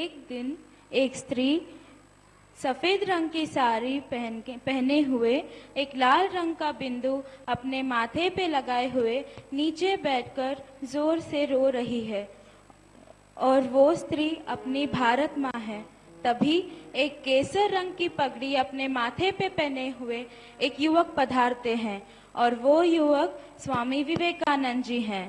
एक दिन एक स्त्री सफेद रंग की साड़ी पहने हुए एक लाल रंग का बिंदु अपने माथे पे लगाए हुए नीचे बैठकर जोर से रो रही है और वो स्त्री अपनी भारत माँ है। तभी एक केसर रंग की पगड़ी अपने माथे पे पहने हुए एक युवक पधारते हैं और वो युवक स्वामी विवेकानंद जी हैं।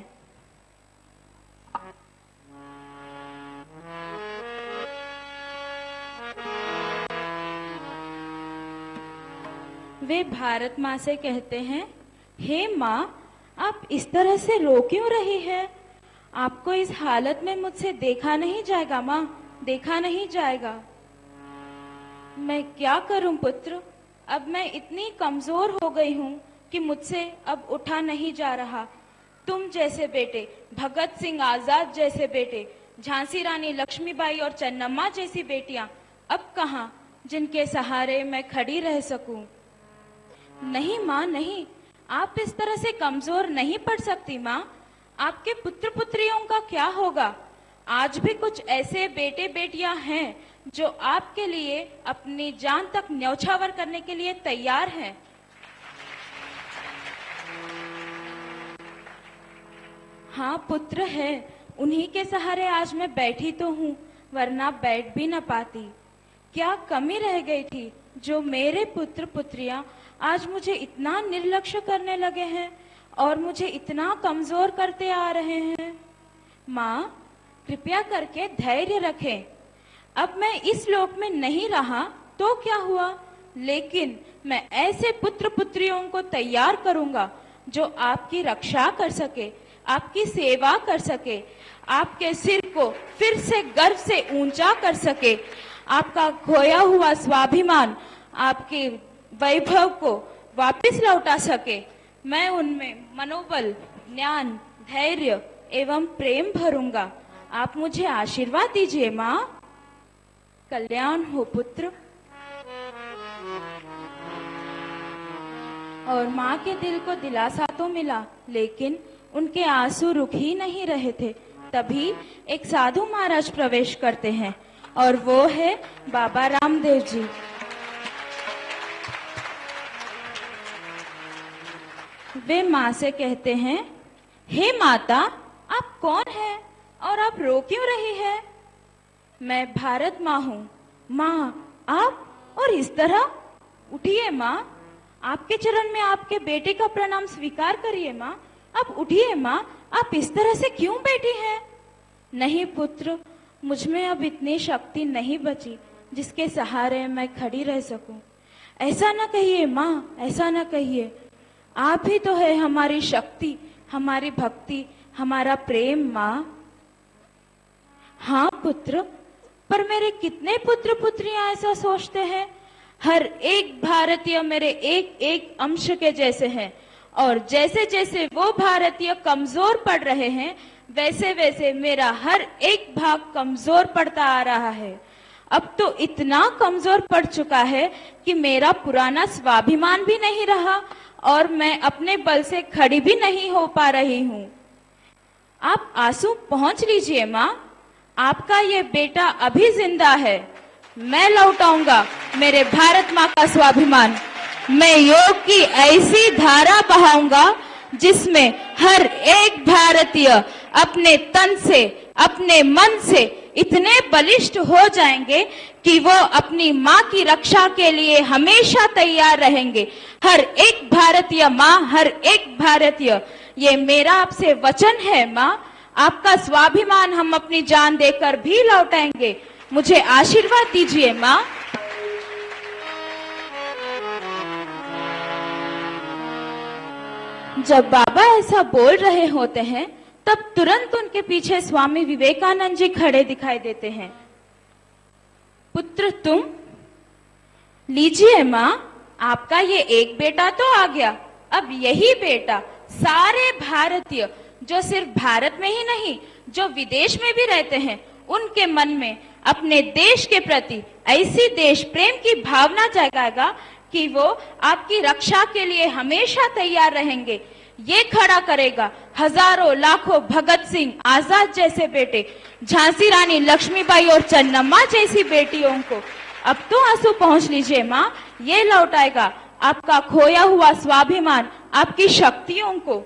वे भारत माँ से कहते हैं, हे माँ, आप इस तरह से रो क्यों रही है? आपको इस हालत में मुझसे देखा नहीं जाएगा माँ, देखा नहीं जाएगा। मैं क्या करूं पुत्र, अब मैं इतनी कमजोर हो गई हूं कि मुझसे अब उठा नहीं जा रहा। तुम जैसे बेटे, भगत सिंह आजाद जैसे बेटे, झांसी रानी लक्ष्मीबाई और चन्नम्मा जैसी बेटियां अब कहाँ, जिनके सहारे मैं खड़ी रह सकूं। नहीं माँ नहीं, आप इस तरह से कमजोर नहीं पड़ सकती माँ। आपके पुत्र पुत्रियों का क्या होगा? आज भी कुछ ऐसे बेटे बेटियां हैं जो आपके लिए अपनी जान तक न्यौछावर करने के लिए तैयार हैं। हाँ पुत्र है, उन्हीं के सहारे आज मैं बैठी तो हूँ, वरना बैठ भी न पाती। क्या कमी रह गई थी जो मेरे पुत्र पुत्रियां आज मुझे इतना निर्लक्ष्य करने लगे हैं और मुझे इतना कमजोर करते आ रहे हैं। माँ, कृपया करके धैर्य रखें। अब मैं इस लोक में नहीं रहा तो क्या हुआ, लेकिन मैं ऐसे पुत्र पुत्रियों को तैयार करूंगा जो आपकी रक्षा कर सके, आपकी सेवा कर सके, आपके सिर को फिर से गर्व से ऊंचा कर सके, आपका खोया हुआ स्वाभिमान, आपके वैभव को वापस लौटा सके। मैं उनमें मनोबल, ज्ञान, धैर्य एवं प्रेम भरूंगा। आप मुझे आशीर्वाद दीजिए माँ। कल्याण हो पुत्र। और माँ के दिल को दिलासा तो मिला, लेकिन उनके आंसू रुक ही नहीं रहे थे। तभी एक साधु महाराज प्रवेश करते हैं और वो है बाबा रामदेव जी। वे माँ से कहते हैं, हे माता, आप कौन हैं और आप रो क्यों रही है? मैं भारत माँ हूँ। माँ, आप और इस तरह? उठिए माँ, आपके चरण में आपके बेटे का प्रणाम स्वीकार करिए माँ। आप उठिए माँ, आप इस तरह से क्यों बैठी हैं? नहीं पुत्र, मुझमें अब इतनी शक्ति नहीं बची जिसके सहारे मैं खड़ी रह सकूं। ऐसा ना कहिए माँ, ऐसा ना कहिए। आप ही तो है हमारी शक्ति, हमारी भक्ति, हमारा प्रेम माँ। हाँ पुत्र, पर मेरे कितने पुत्र पुत्रियां ऐसा सोचते हैं। हर एक भारतीय मेरे एक एक अंश के जैसे हैं और जैसे जैसे वो भारतीय कमजोर पड़ रहे हैं, वैसे वैसे मेरा हर एक भाग कमजोर पड़ता आ रहा है। अब तो इतना कमजोर पड़ चुका है कि मेरा पुराना स्वाभिमान भी नहीं रहा और मैं अपने बल से खड़ी भी नहीं हो पा रही हूँ। आप आंसू पहुंच लीजिए माँ, आपका ये बेटा अभी जिंदा है। मैं लौटाऊंगा मेरे भारत माँ का स्वाभिमान। मैं योग की ऐसी धारा बहाऊंगा जिसमें हर एक भारतीय अपने तन से, अपने मन से इतने बलिष्ठ हो जाएंगे कि वो अपनी माँ की रक्षा के लिए हमेशा तैयार रहेंगे। हर एक भारतीय माँ, हर एक भारतीय, ये मेरा आपसे वचन है माँ। आपका स्वाभिमान हम अपनी जान देकर भी लौटाएंगे। मुझे आशीर्वाद दीजिए माँ। जब बाबा ऐसा बोल रहे होते हैं, तब तुरंत उनके पीछे स्वामी विवेकानंद जी खड़े दिखाई देते हैं। पुत्र तुम? लीजिए माँ, आपका ये एक बेटा तो आ गया। अब यही बेटा सारे भारतीय, जो सिर्फ भारत में ही नहीं, जो विदेश में भी रहते हैं, उनके मन में अपने देश के प्रति ऐसी देश प्रेम की भावना जगाएगा कि वो आपकी रक्षा के लिए हमेशा तैयार रहेंगे। ये खड़ा करेगा हजारों लाखों भगत सिंह आजाद जैसे बेटे, झांसी रानी लक्ष्मीबाई और चन्नम्मा जैसी बेटियों को। अब तो आंसू पहुंच लीजिए माँ, ये लौटाएगा आपका खोया हुआ स्वाभिमान, आपकी शक्तियों को।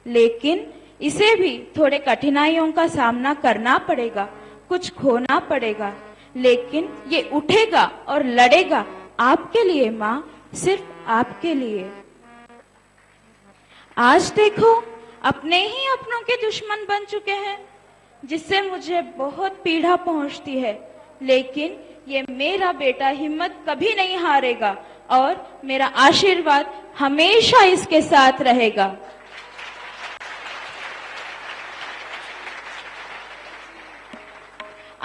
लेकिन इसे भी थोड़े कठिनाइयों का सामना करना पड़ेगा, कुछ खोना पड़ेगा, लेकिन ये उठेगा और लड़ेगा आपके लिए माँ, सिर्फ आपके लिए। आज देखो अपने ही अपनों के दुश्मन बन चुके हैं, जिससे मुझे बहुत पीड़ा पहुंचती है, लेकिन ये मेरा बेटा हिम्मत कभी नहीं हारेगा और मेरा आशीर्वाद हमेशा इसके साथ रहेगा।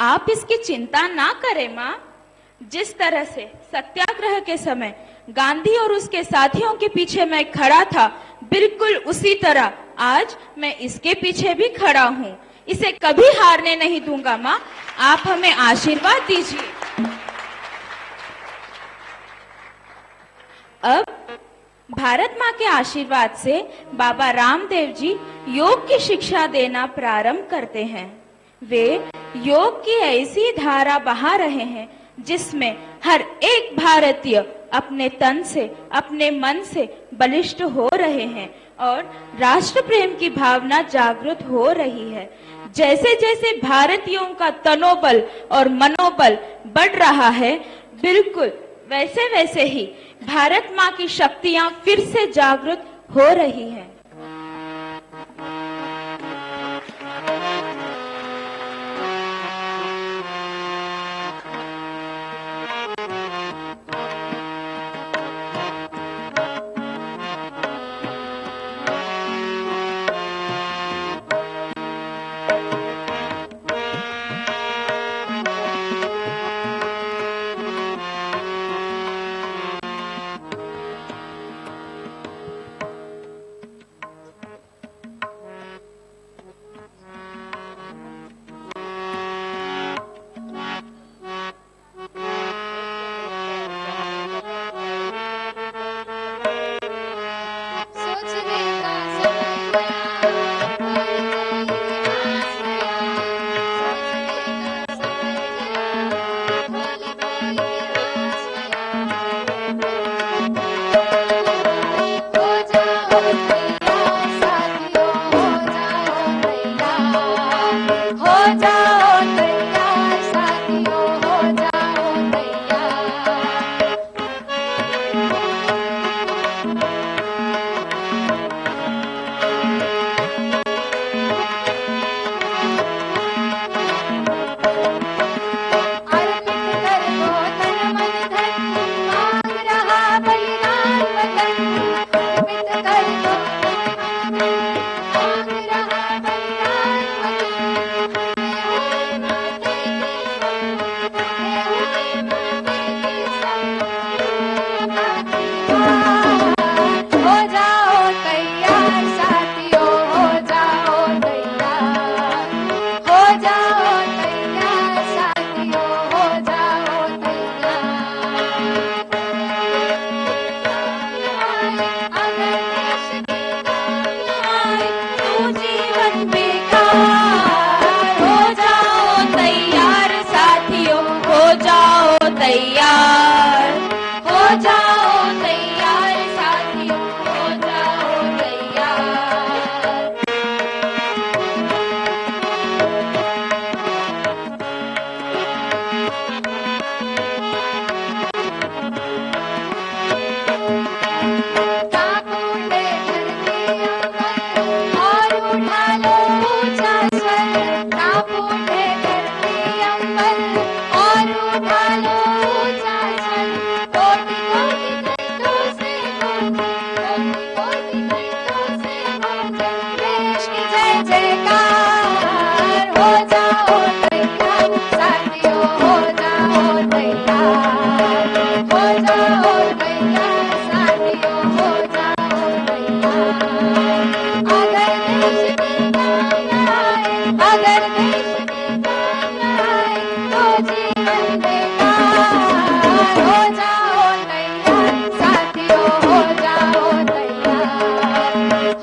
आप इसकी चिंता ना करें माँ। जिस तरह से सत्याग्रह के समय गांधी और उसके साथियों के पीछे मैं खड़ा था, बिल्कुल उसी तरह आज मैं इसके पीछे भी खड़ा हूँ। इसे कभी हारने नहीं दूंगा माँ, आप हमें आशीर्वाद दीजिए। अब भारत माँ के आशीर्वाद से बाबा रामदेव जी योग की शिक्षा देना प्रारंभ करते हैं। वे योग की ऐसी धारा बहा रहे हैं जिसमें हर एक भारतीय अपने तन से, अपने मन से बलिष्ठ हो रहे हैं और राष्ट्र प्रेम की भावना जागृत हो रही है। जैसे जैसे भारतीयों का तनोबल और मनोबल बढ़ रहा है, बिल्कुल वैसे वैसे ही भारत माँ की शक्तियां फिर से जागृत हो रही हैं।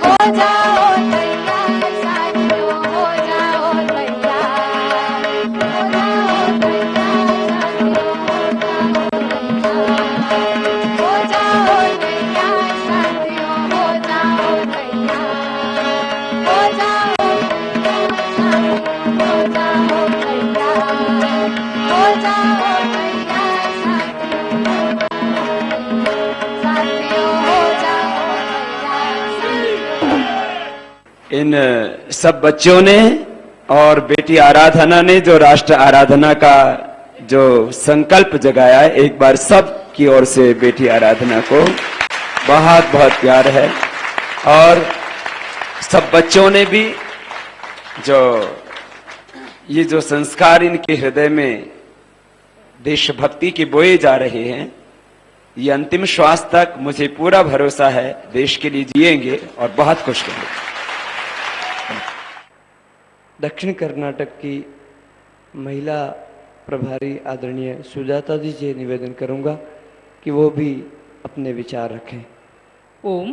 हो जाओ तैयार, हो जाओ तैयार साथियों, हो जाओ तैयार। इन सब बच्चों ने और बेटी आराधना ने जो राष्ट्र आराधना का जो संकल्प जगाया है, एक बार सब की ओर से बेटी आराधना को बहुत बहुत प्यार है। और सब बच्चों ने भी जो ये जो संस्कार इनके हृदय में देशभक्ति के बोए जा रहे हैं, ये अंतिम श्वास तक मुझे पूरा भरोसा है देश के लिए जिएंगे और बहुत खुश रहेंगे। दक्षिण कर्नाटक की महिला प्रभारी आदरणीय सुजाता जी से निवेदन करूंगा कि वो भी अपने विचार रखें। ओम।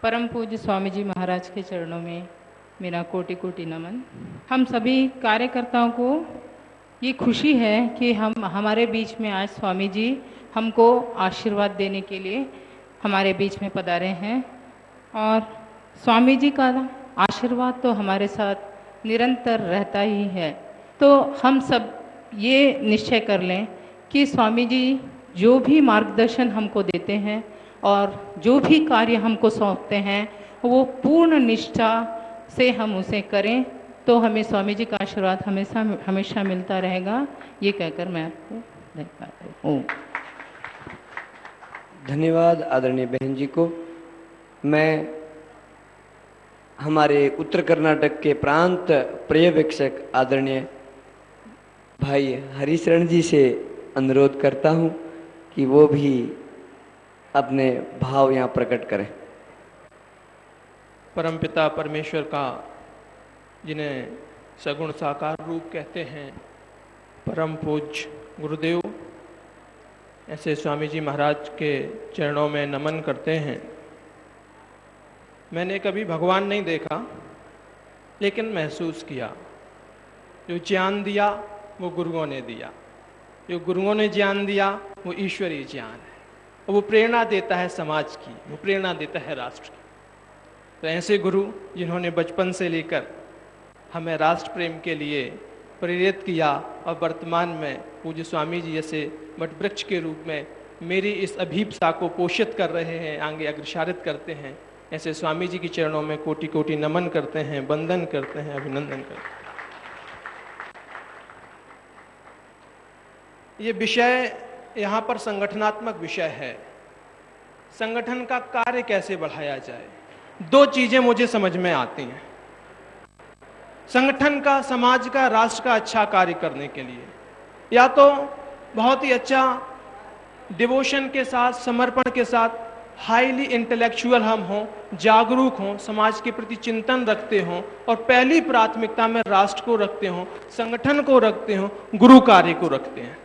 परम पूज्य स्वामी जी महाराज के चरणों में मेरा कोटि कोटि नमन। हम सभी कार्यकर्ताओं को ये खुशी है कि हमारे बीच में आज स्वामी जी हमको आशीर्वाद देने के लिए हमारे बीच में पधारे हैं, और स्वामी जी का आशीर्वाद तो हमारे साथ निरंतर रहता ही है। तो हम सब ये निश्चय कर लें कि स्वामी जी जो भी मार्गदर्शन हमको देते हैं और जो भी कार्य हमको सौंपते हैं, वो पूर्ण निष्ठा से हम उसे करें, तो हमें स्वामी जी का आशीर्वाद हमेशा हमेशा मिलता रहेगा। ये कहकर मैं आपको धन्यवाद हूँ। धन्यवाद आदरणीय बहन जी को। मैं हमारे उत्तर कर्नाटक के प्रांत पर्यवेक्षक आदरणीय भाई हरिशरण जी से अनुरोध करता हूं कि वो भी अपने भाव यहाँ प्रकट करें। परमपिता परमेश्वर का, जिन्हें सगुण साकार रूप कहते हैं, परम पूज्य गुरुदेव, ऐसे स्वामी जी महाराज के चरणों में नमन करते हैं। मैंने कभी भगवान नहीं देखा, लेकिन महसूस किया जो ज्ञान दिया वो गुरुओं ने दिया, जो गुरुओं ने ज्ञान दिया वो ईश्वरीय ज्ञान है। वो प्रेरणा देता है समाज की, वो प्रेरणा देता है राष्ट्र की। तो ऐसे गुरु जिन्होंने बचपन से लेकर हमें राष्ट्र प्रेम के लिए प्रेरित किया और वर्तमान में पूज्य स्वामी जी जैसे वटवृक्ष के रूप में मेरी इस अभीपसा को पोषित कर रहे हैं, आगे अग्रसारित करते हैं, ऐसे स्वामी जी के चरणों में कोटि कोटि नमन करते हैं, वंदन करते हैं, अभिनंदन करते हैं। ये विषय यहाँ पर संगठनात्मक विषय है। संगठन का कार्य कैसे बढ़ाया जाए, दो चीजें मुझे समझ में आती हैं। संगठन का, समाज का, राष्ट्र का अच्छा कार्य करने के लिए या तो बहुत ही अच्छा डिवोशन के साथ, समर्पण के साथ, हाईली इंटेलेक्चुअल हम हों, जागरूक हों, समाज के प्रति चिंतन रखते हों और पहली प्राथमिकता में राष्ट्र को रखते हों, संगठन को रखते हों, गुरु कार्य को रखते हैं।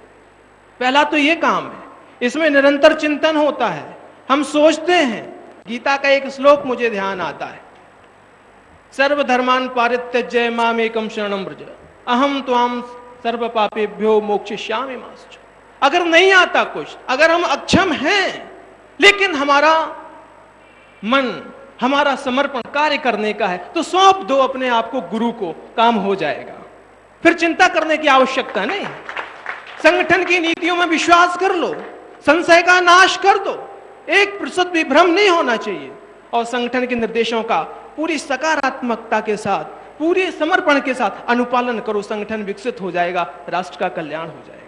पहला तो ये काम है, इसमें निरंतर चिंतन होता है। हम सोचते हैं, गीता का एक श्लोक मुझे ध्यान आता है, सर्वधर्मान पारित्यज्य मामेकम शरणं व्रज अहम त्वाम सर्व पापेभ्यो मोक्षयिष्यामि मा शुचः। अगर नहीं आता कुछ, अगर हम अक्षम हैं, लेकिन हमारा मन, हमारा समर्पण कार्य करने का है, तो सौंप दो अपने आप को गुरु को, काम हो जाएगा। फिर चिंता करने की आवश्यकता नहीं। संगठन की नीतियों में विश्वास कर लो, संशय का नाश कर दो, 1% भी भ्रम नहीं होना चाहिए, और संगठन के निर्देशों का पूरी सकारात्मकता के साथ, पूरे समर्पण के साथ अनुपालन करो। संगठन विकसित हो जाएगा, राष्ट्र का कल्याण हो जाएगा।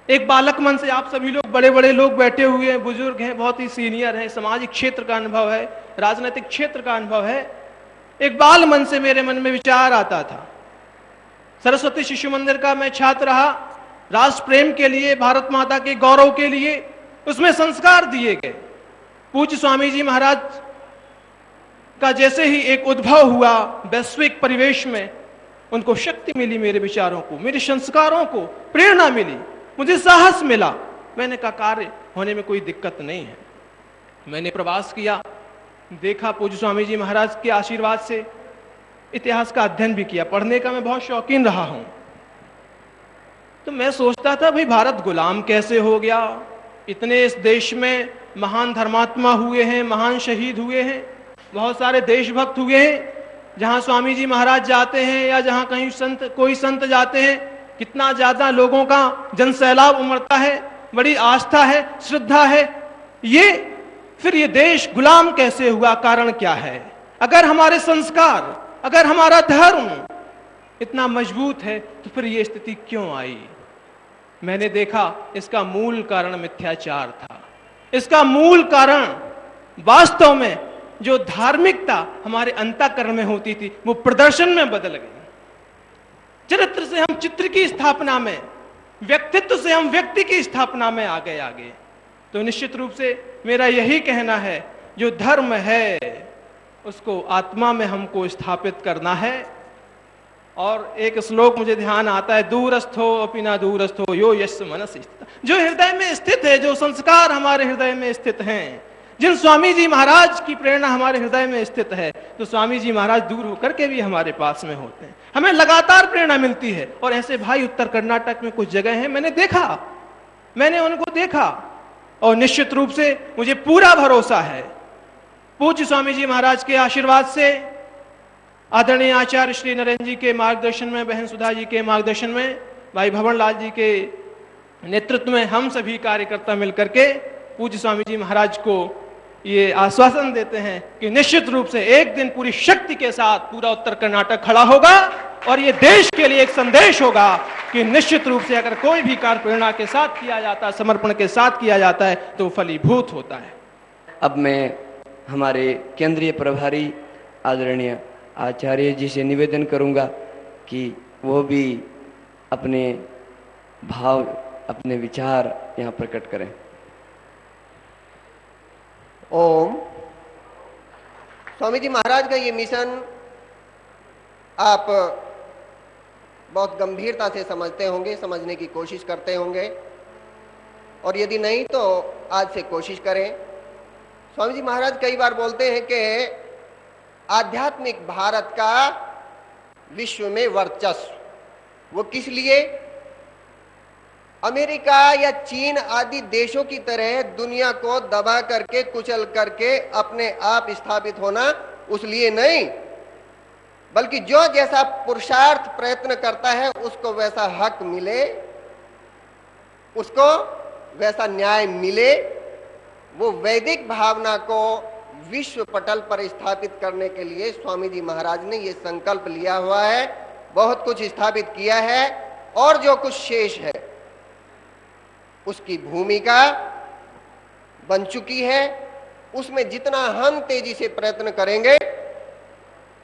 एक बालक मन से आप सभी लोग, बड़े बड़े लोग बैठे हुए हैं, बुजुर्ग हैं, बहुत ही सीनियर हैं, सामाजिक क्षेत्र का अनुभव है, राजनीतिक क्षेत्र का अनुभव है। एक बाल मन से मेरे मन में विचार आता था। सरस्वती शिशु मंदिर का मैं छात्र रहा, राष्ट्र प्रेम के लिए, भारत माता के गौरव के लिए उसमें संस्कार दिए गए। पूज्य स्वामी जी महाराज का जैसे ही एक उद्भव हुआ वैश्विक परिवेश में, उनको शक्ति मिली, मेरे विचारों को, मेरे संस्कारों को प्रेरणा मिली, मुझे साहस मिला। मैंने कहा कार्य होने में कोई दिक्कत नहीं है। मैंने प्रवास किया, देखा पूज्य स्वामी जी महाराज के आशीर्वाद से, इतिहास का अध्ययन भी किया, पढ़ने का मैं बहुत शौकीन रहा हूं। तो मैं सोचता था भाई भारत गुलाम कैसे हो गया, इतने इस देश में महान धर्मात्मा हुए हैं, महान शहीद हुए हैं, बहुत सारे देशभक्त हुए हैं, जहां स्वामी जी महाराज जाते हैं या जहां कहीं कोई संत जाते हैं, कितना ज्यादा लोगों का जनसैलाब उमड़ता है, बड़ी आस्था है, श्रद्धा है। फिर ये देश गुलाम कैसे हुआ? कारण क्या है? अगर हमारे संस्कार, अगर हमारा धर्म इतना मजबूत है तो फिर ये स्थिति क्यों आई? मैंने देखा इसका मूल कारण मिथ्याचार था। इसका मूल कारण वास्तव में जो धार्मिकता हमारे अंतःकरण में होती थी वो प्रदर्शन में बदल गई। चरित्र से हम चित्र की स्थापना में, व्यक्तित्व से हम व्यक्ति की स्थापना में आगे। तो निश्चित रूप से मेरा यही कहना है, जो धर्म है उसको आत्मा में हमको स्थापित करना है। और एक श्लोक मुझे ध्यान आता है, दूरस्थो अपि न दूरस्थो यो यस्य मनसि स्थितः। जो हृदय में स्थित है, जो संस्कार हमारे हृदय में स्थित हैं, जिन स्वामी जी महाराज की प्रेरणा हमारे हृदय में स्थित है, तो स्वामी जी महाराज दूर होकर के भी हमारे पास में होते हैं, हमें लगातार प्रेरणा मिलती है। और ऐसे भाई उत्तर कर्नाटक में कुछ जगह हैं, मैंने उनको देखा और निश्चित रूप से मुझे पूरा भरोसा है, पूज्य स्वामी जी महाराज के आशीर्वाद से, आदरणीय आचार्य श्री नरेंद्र जी के मार्गदर्शन में, बहन सुधा जी के मार्गदर्शन में, भाई भवन लाल जी के नेतृत्व में हम सभी कार्यकर्ता मिलकर के पूज्य स्वामी जी महाराज को ये आश्वासन देते हैं कि निश्चित रूप से एक दिन पूरी शक्ति के साथ पूरा उत्तर कर्नाटक खड़ा होगा और ये देश के लिए एक संदेश होगा कि निश्चित रूप से अगर कोई भी कार्य प्रेरणा के साथ किया जाता है, समर्पण के साथ किया जाता है, तो फलीभूत होता है। अब मैं हमारे केंद्रीय प्रभारी आदरणीय आचार्य जी से निवेदन करूंगा कि वो भी अपने भाव, अपने विचार यहाँ प्रकट करें। ओम। स्वामी जी महाराज का ये मिशन आप बहुत गंभीरता से समझते होंगे, समझने की कोशिश करते होंगे, और यदि नहीं तो आज से कोशिश करें। स्वामी जी महाराज कई बार बोलते हैं कि आध्यात्मिक भारत का विश्व में वर्चस्व, वो किस लिए? अमेरिका या चीन आदि देशों की तरह दुनिया को दबा करके, कुचल करके अपने आप स्थापित होना, उस लिए नहीं, बल्कि जो जैसा पुरुषार्थ प्रयत्न करता है उसको वैसा हक मिले, उसको वैसा न्याय मिले। वो वैदिक भावना को विश्व पटल पर स्थापित करने के लिए स्वामी जी महाराज ने ये संकल्प लिया हुआ है, बहुत कुछ स्थापित किया है, और जो कुछ शेष है उसकी भूमिका बन चुकी है। उसमें जितना हम तेजी से प्रयत्न करेंगे,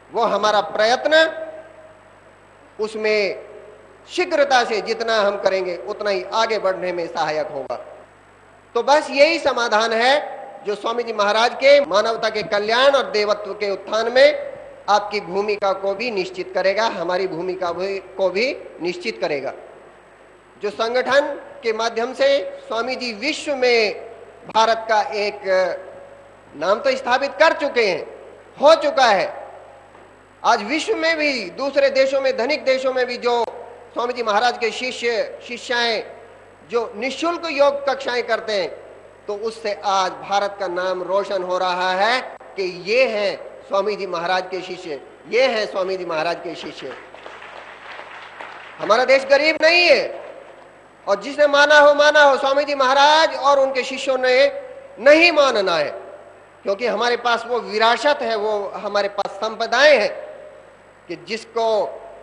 वो हमारा प्रयत्न उसमें शीघ्रता से जितना हम करेंगे उतना ही आगे बढ़ने में सहायक होगा। तो बस यही समाधान है जो स्वामी जी महाराज के मानवता के कल्याण और देवत्व के उत्थान में आपकी भूमिका को भी निश्चित करेगा, हमारी भूमिका को भी निश्चित करेगा। जो संगठन के माध्यम से स्वामी जी विश्व में भारत का एक नाम तो स्थापित कर चुके हैं, हो चुका है। आज विश्व में भी, दूसरे देशों में, धनिक देशों में भी जो स्वामी जी महाराज के शिष्य शिष्याएं जो निःशुल्क योग कक्षाएं करते हैं, तो उससे आज भारत का नाम रोशन हो रहा है कि ये हैं स्वामी जी महाराज के शिष्य, ये हैं स्वामी जी महाराज के शिष्य। हमारा देश गरीब नहीं है, और जिसने माना हो स्वामी जी महाराज और उनके शिष्यों ने नहीं मानना है, क्योंकि हमारे पास वो विरासत है, वो हमारे पास संपदाएं हैं कि जिसको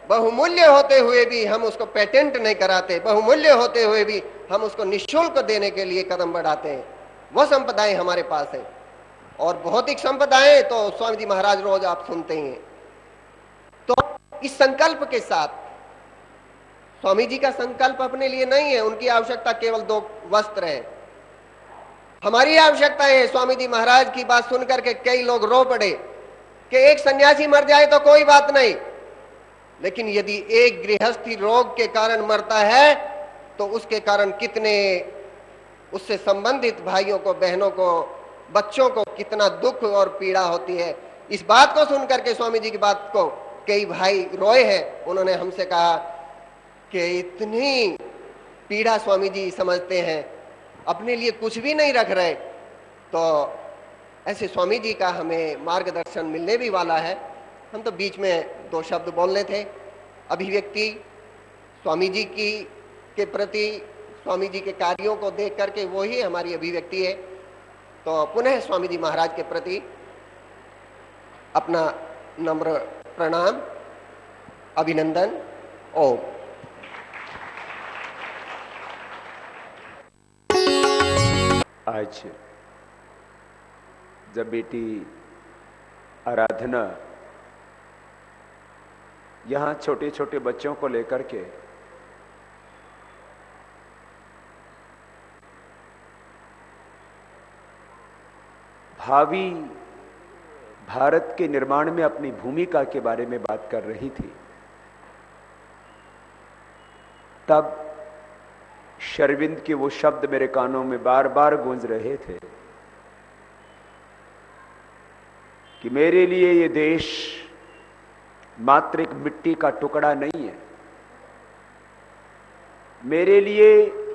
बहुमूल्य होते हुए भी हम उसको पेटेंट नहीं कराते, बहुमूल्य होते हुए भी हम उसको निःशुल्क देने के लिए कदम बढ़ाते हैं। वो संपदाएं हमारे पास है, और भौतिक संपदाएं तो स्वामी जी महाराज रोज आप सुनते ही हैं। तो इस संकल्प के साथ, स्वामी जी का संकल्प अपने लिए नहीं है, उनकी आवश्यकता केवल 2 वस्त्र है। हमारी आवश्यकता है, स्वामी जी महाराज की बात सुनकर के कई लोग रो पड़े कि एक सन्यासी मर जाए तो कोई बात नहीं, लेकिन यदि एक गृहस्थी रोग के कारण मरता है तो उसके कारण कितने उससे संबंधित भाइयों को, बहनों को, बच्चों को कितना दुख और पीड़ा होती है। इस बात को सुनकर के, स्वामी जी की बात को कई भाई रोए हैं। उन्होंने हमसे कहा कि इतनी पीड़ा स्वामी जी समझते हैं, अपने लिए कुछ भी नहीं रख रहे। तो ऐसे स्वामी जी का हमें मार्गदर्शन मिलने भी वाला है। हम तो बीच में दो शब्द बोलने थे। अभिव्यक्ति स्वामी जी की के प्रति, स्वामी जी के कार्यों को देख करके वो ही हमारी अभिव्यक्ति है। तो पुनः स्वामी जी महाराज के प्रति अपना नम्र प्रणाम, अभिनंदन। ओम। आज जब बेटी आराधना यहां छोटे छोटे बच्चों को लेकर के भावी भारत के निर्माण में अपनी भूमिका के बारे में बात कर रही थी, तब शर्विंद के वो शब्द मेरे कानों में बार बार गूंज रहे थे कि मेरे लिए ये देश मात्र एक मिट्टी का टुकड़ा नहीं है, मेरे लिए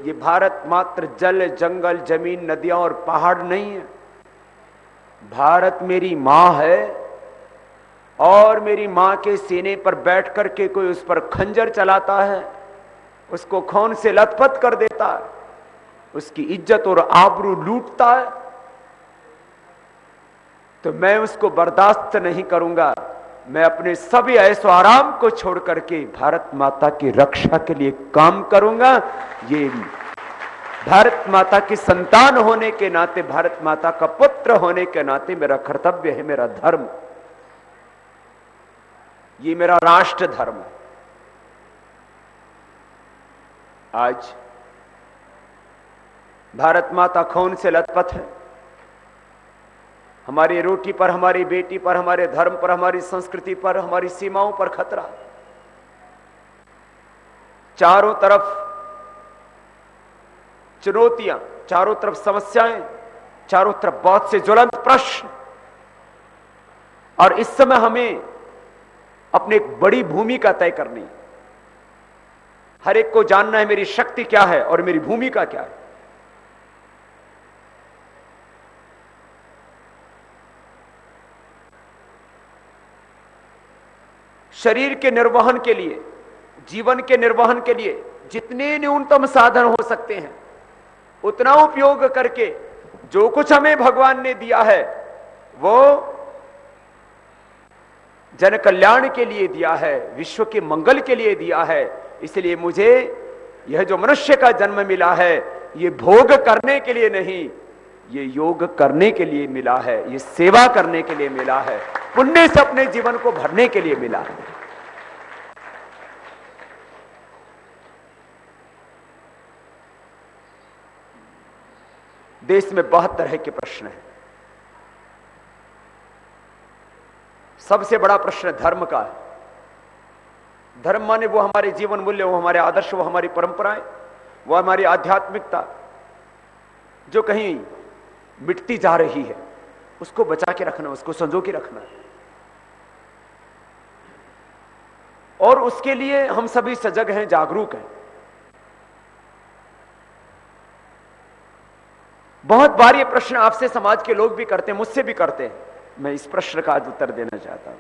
ये भारत मात्र जल, जंगल, जमीन, नदियां और पहाड़ नहीं है। भारत मेरी मां है और मेरी मां के सीने पर बैठ करके कोई उस पर खंजर चलाता है, उसको खून से लथपथ कर देता है, उसकी इज्जत और आबरू लूटता है, तो मैं उसको बर्दाश्त नहीं करूंगा। मैं अपने सभी ऐशो आराम को छोड़ करके भारत माता की रक्षा के लिए काम करूंगा। ये भारत माता की संतान होने के नाते, भारत माता का पुत्र होने के नाते मेरा कर्तव्य है, मेरा धर्म, ये मेरा राष्ट्र धर्म है। आज भारत माता खून से लथपथ है, हमारी रोटी पर, हमारी बेटी पर, हमारे धर्म पर, हमारी संस्कृति पर, हमारी सीमाओं पर खतरा। चारों तरफ चुनौतियां, चारों तरफ समस्याएं, चारों तरफ बहुत से ज्वलंत प्रश्न, और इस समय हमें अपनी एक बड़ी भूमिका तय करनी है। हर एक को जानना है मेरी शक्ति क्या है और मेरी भूमिका क्या है। शरीर के निर्वहन के लिए, जीवन के निर्वहन के लिए जितने न्यूनतम साधन हो सकते हैं उतना उपयोग करके जो कुछ हमें भगवान ने दिया है वो जन कल्याण के लिए दिया है, विश्व के मंगल के लिए दिया है। इसलिए मुझे यह जो मनुष्य का जन्म मिला है ये भोग करने के लिए नहीं, ये योग करने के लिए मिला है, ये सेवा करने के लिए मिला है, पुण्य से अपने जीवन को भरने के लिए मिला है। देश में बहुत तरह के प्रश्न हैं। सबसे बड़ा प्रश्न धर्म का है। धर्म माने वो हमारे जीवन मूल्य, वो हमारे आदर्श, वो हमारी परंपराएं, वो हमारी आध्यात्मिकता जो कहीं मिटती जा रही है उसको बचा के रखना, उसको संजो के रखना। और उसके लिए हम सभी सजग हैं, जागरूक हैं। बहुत बार ये प्रश्न आपसे समाज के लोग भी करते हैं, मुझसे भी करते हैं। मैं इस प्रश्न का आज उत्तर देना चाहता हूं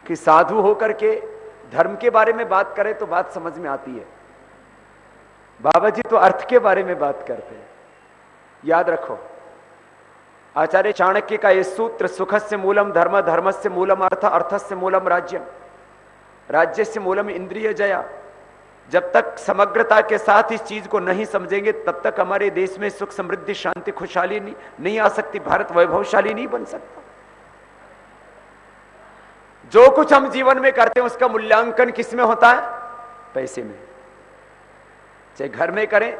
कि साधु होकर के धर्म के बारे में बात करें तो बात समझ में आती है, बाबा जी तो अर्थ के बारे में बात करते हैं। याद रखो आचार्य चाणक्य का यह सूत्र, सुखस्य मूलम धर्म, धर्मस्य मूलम अर्थ, अर्थस्य मूलम राज्यम, राज्यस्य मूलम इंद्रिय जया। जब तक समग्रता के साथ इस चीज को नहीं समझेंगे तब तक हमारे देश में सुख, समृद्धि, शांति, खुशहाली नहीं आ सकती, भारत वैभवशाली नहीं बन सकता। जो कुछ हम जीवन में करते हैं उसका मूल्यांकन किस में होता है? पैसे में। चाहे घर में करें,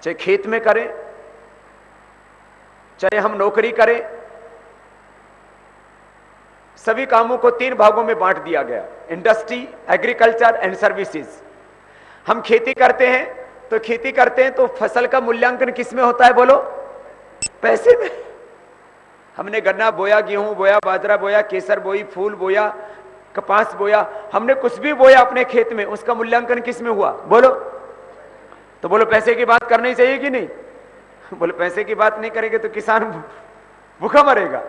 चाहे खेत में करें, चाहे हम नौकरी करें, सभी कामों को 3 भागों में बांट दिया गया, इंडस्ट्री, एग्रीकल्चर एंड सर्विसेज। हम खेती करते हैं तो फसल का मूल्यांकन किस में होता है बोलो? पैसे में। हमने गन्ना बोया, गेहूं बोया, बाजरा बोया, केसर बोई, फूल बोया, कपास बोया, हमने कुछ भी बोया अपने खेत में, उसका मूल्यांकन किस में हुआ बोलो? तो बोलो पैसे की बात करनी चाहिए कि नहीं? बोलो पैसे की बात नहीं करेंगे तो किसान भूखा मरेगा।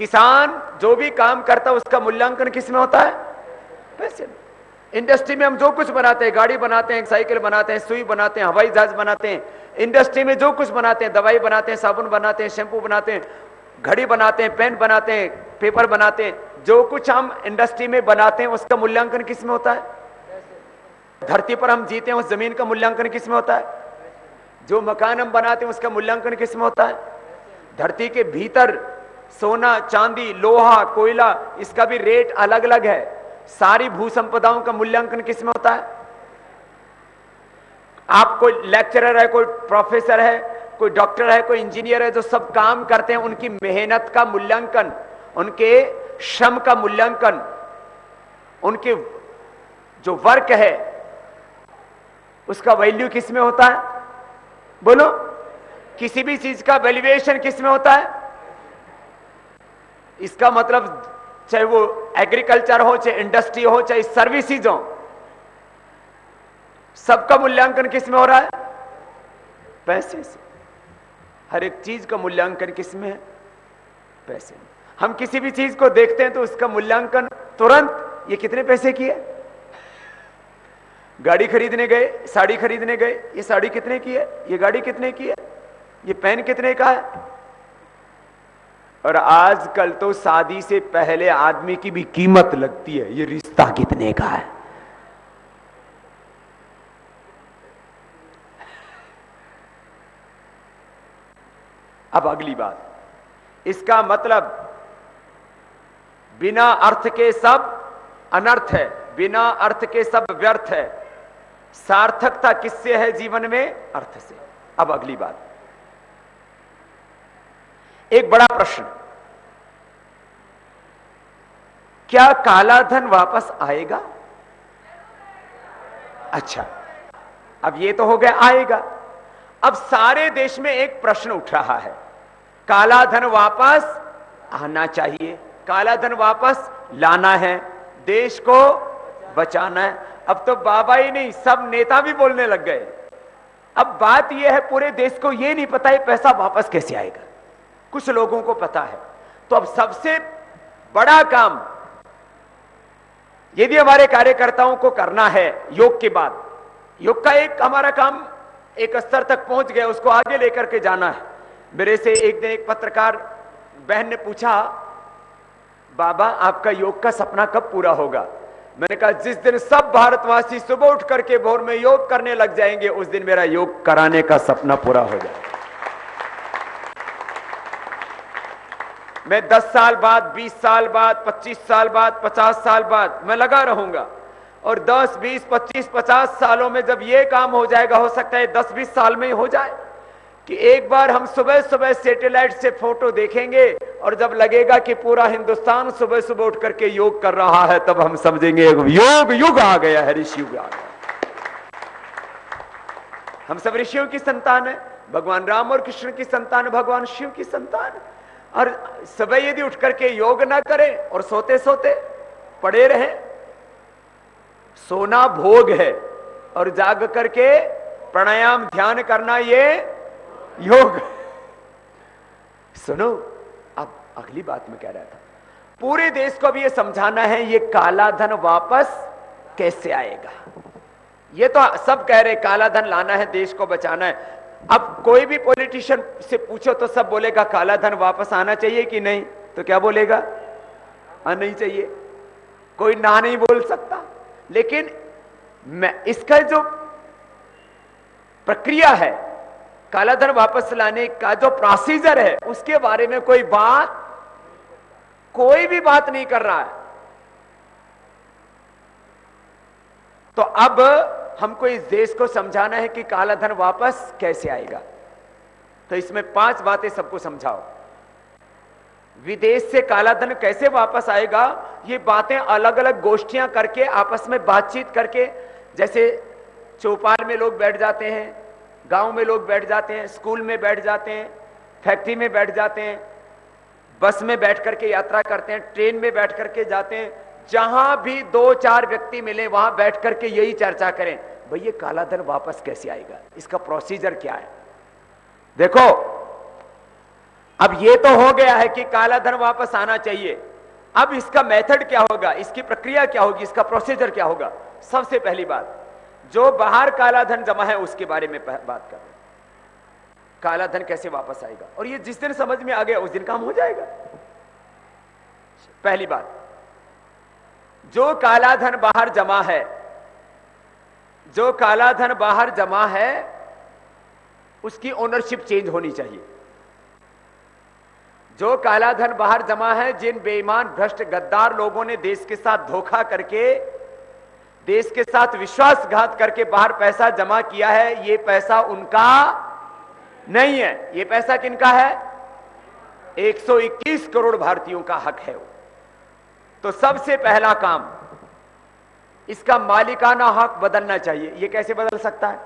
किसान जो भी काम करता है उसका मूल्यांकन किस में होता है? पैसे में। इंडस्ट्री में हम जो कुछ बनाते हैं, गाड़ी बनाते हैं, साइकिल बनाते हैं, सुई बनाते हैं, हवाई जहाज बनाते हैं, इंडस्ट्री में जो कुछ बनाते हैं, दवाई बनाते हैं, साबुन बनाते हैं, शैम्पू बनाते हैं, घड़ी बनाते हैं, पेन बनाते हैं, पेपर बनाते हैं, जो कुछ हम इंडस्ट्री में बनाते हैं उसका मूल्यांकन किस में होता है? धरती पर हम जीते हैं उस जमीन का मूल्यांकन किस में होता है? जो मकान हम बनाते हैं उसका मूल्यांकन किस में होता है? धरती के भीतर सोना, चांदी, लोहा, कोयला, इसका भी रेट अलग अलग है। सारी भू संपदाओं का मूल्यांकन किस में होता है? आप कोई लेक्चरर है, कोई प्रोफेसर है, कोई डॉक्टर है, कोई इंजीनियर है, जो सब काम करते हैं, उनकी मेहनत का मूल्यांकन, उनके श्रम का मूल्यांकन, उनके जो वर्क है उसका वैल्यू किस में होता है? बोलो, किसी भी चीज का वैल्यूएशन किस में होता है? इसका मतलब चाहे वो एग्रीकल्चर हो, चाहे इंडस्ट्री हो, चाहे सर्विसेज हो, सबका मूल्यांकन किस में हो रहा है? पैसे से। हर एक चीज का मूल्यांकन किस में है? पैसे में। हम किसी भी चीज को देखते हैं तो उसका मूल्यांकन तुरंत, ये कितने पैसे की है? गाड़ी खरीदने गए, साड़ी खरीदने गए, ये साड़ी कितने की है? ये गाड़ी कितने की है? ये पेन कितने का है? और आजकल तो शादी से पहले आदमी की भी कीमत लगती है, ये रिश्ता कितने का है? अब अगली बात, इसका मतलब बिना अर्थ के सब अनर्थ है, बिना अर्थ के सब व्यर्थ है। सार्थकता किससे है जीवन में? अर्थ से। अब अगली बात, एक बड़ा प्रश्न, क्या काला धन वापस आएगा? अच्छा, अब ये तो हो गया आएगा। अब सारे देश में एक प्रश्न उठ रहा है, काला धन वापस आना चाहिए, काला धन वापस लाना है, देश को बचाना है। अब तो बाबा ही नहीं, सब नेता भी बोलने लग गए। अब बात यह है, पूरे देश को यह नहीं पता है पैसा वापस कैसे आएगा, कुछ लोगों को पता है। तो अब सबसे बड़ा काम यदि हमारे कार्यकर्ताओं को करना है, योग के बाद, योग का एक हमारा काम एक स्तर तक पहुंच गया, उसको आगे लेकर के जाना है। मेरे से एक दिन एक पत्रकार बहन ने पूछा, बाबा आपका योग का सपना कब पूरा होगा? मैंने कहा जिस दिन सब भारतवासी सुबह उठ करके भोर में योग करने लग जाएंगे, उस दिन मेरा योग कराने का सपना पूरा हो जाएगा। मैं 10 साल बाद, 20 साल बाद, 25 साल बाद, 50 साल बाद मैं लगा रहूंगा, और 10, 20, 25, 50 सालों में जब ये काम हो जाएगा, हो सकता है 10-20 साल में ही हो जाए, कि एक बार हम सुबह सुबह सैटेलाइट से फोटो देखेंगे और जब लगेगा कि पूरा हिंदुस्तान सुबह सुबह उठ करके योग कर रहा है, तब हम समझेंगे योग युग आ गया है, ऋषि युग आ गया। हम सब ऋषियों की संतान है, भगवान राम और कृष्ण की संतान, भगवान शिव की संतान। और सुबह यदि उठ करके योग ना करें और सोते सोते पड़े रहे, सोना भोग है और जाग करके प्राणायाम ध्यान करना ये योग। सुनो, अब अगली बात मैं कह रहा था, पूरे देश को भी ये समझाना है ये काला धन वापस कैसे आएगा। ये तो सब कह रहे काला धन लाना है, देश को बचाना है। अब कोई भी पॉलिटिशियन से पूछो तो सब बोलेगा काला धन वापस आना चाहिए कि नहीं, तो क्या बोलेगा? नहीं चाहिए। कोई ना नहीं बोल सकता। लेकिन मैं इसका जो प्रक्रिया है, काला धन वापस लाने का जो प्रोसीजर है, उसके बारे में कोई भी बात नहीं कर रहा है। तो अब हमको इस देश को समझाना है कि काला धन वापस कैसे आएगा। तो इसमें 5 बातें सबको समझाओ। विदेश से काला धन कैसे वापस आएगा, ये बातें अलग अलग गोष्ठियां करके, आपस में बातचीत करके, जैसे चौपाल में लोग बैठ जाते हैं, गांव में लोग बैठ जाते हैं, स्कूल में बैठ जाते हैं, फैक्ट्री में बैठ जाते हैं, बस में बैठ करके यात्रा करते हैं, ट्रेन में बैठ करके जाते हैं, जहां भी 2-4 व्यक्ति मिले वहां बैठ करके यही चर्चा करें, भाई ये काला धन वापस कैसे आएगा, इसका प्रोसीजर क्या है। देखो, अब ये तो हो गया है कि काला धन वापस आना चाहिए। अब इसका मेथड क्या होगा, इसकी प्रक्रिया क्या होगी, इसका प्रोसीजर क्या होगा? सबसे पहली बात, जो बाहर काला धन जमा है उसके बारे में बात कर रहे हैं। काला धन कैसे वापस आएगा, और ये जिस दिन समझ में आ गया उस दिन काम हो जाएगा। पहली बात, जो काला धन बाहर जमा है, जो काला धन बाहर जमा है उसकी ओनरशिप चेंज होनी चाहिए। जो काला धन बाहर जमा है, जिन बेईमान भ्रष्ट गद्दार लोगों ने देश के साथ धोखा करके, देश के साथ विश्वासघात करके बाहर पैसा जमा किया है, ये पैसा उनका नहीं है। ये पैसा किनका है? 121 करोड़ भारतीयों का हक है वो। तो सबसे पहला काम, इसका मालिकाना हक बदलना चाहिए। ये कैसे बदल सकता है?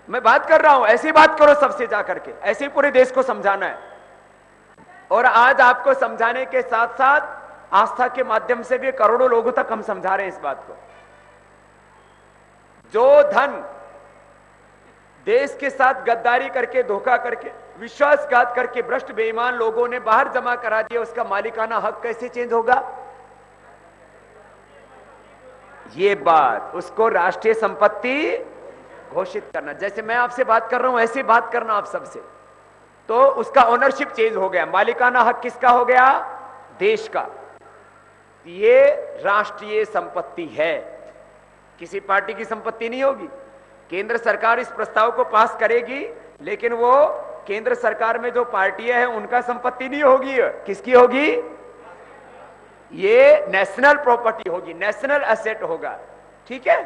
मैं बात कर रहा हूं, ऐसी बात करो सबसे जाकर के, ऐसे ही पूरे देश को समझाना है। और आज आपको समझाने के साथ साथ आस्था के माध्यम से भी करोड़ों लोगों तक हम समझा रहे हैं इस बात को। जो धन देश के साथ गद्दारी करके, धोखा करके, विश्वासघात करके भ्रष्ट बेईमान लोगों ने बाहर जमा करा दिया, उसका मालिकाना हक कैसे चेंज होगा? ये बात, उसको राष्ट्रीय संपत्ति घोषित करना। जैसे मैं आपसे बात कर रहा हूं ऐसे बात करना आप सबसे, तो उसका ओनरशिप चेंज हो गया। मालिकाना हक किसका हो गया? देश का। ये राष्ट्रीय संपत्ति है, किसी पार्टी की संपत्ति नहीं होगी। केंद्र सरकार इस प्रस्ताव को पास करेगी, लेकिन वो केंद्र सरकार में जो पार्टियां हैं उनका संपत्ति नहीं होगी। किसकी होगी? ये नेशनल प्रॉपर्टी होगी, नेशनल एसेट होगा। ठीक है,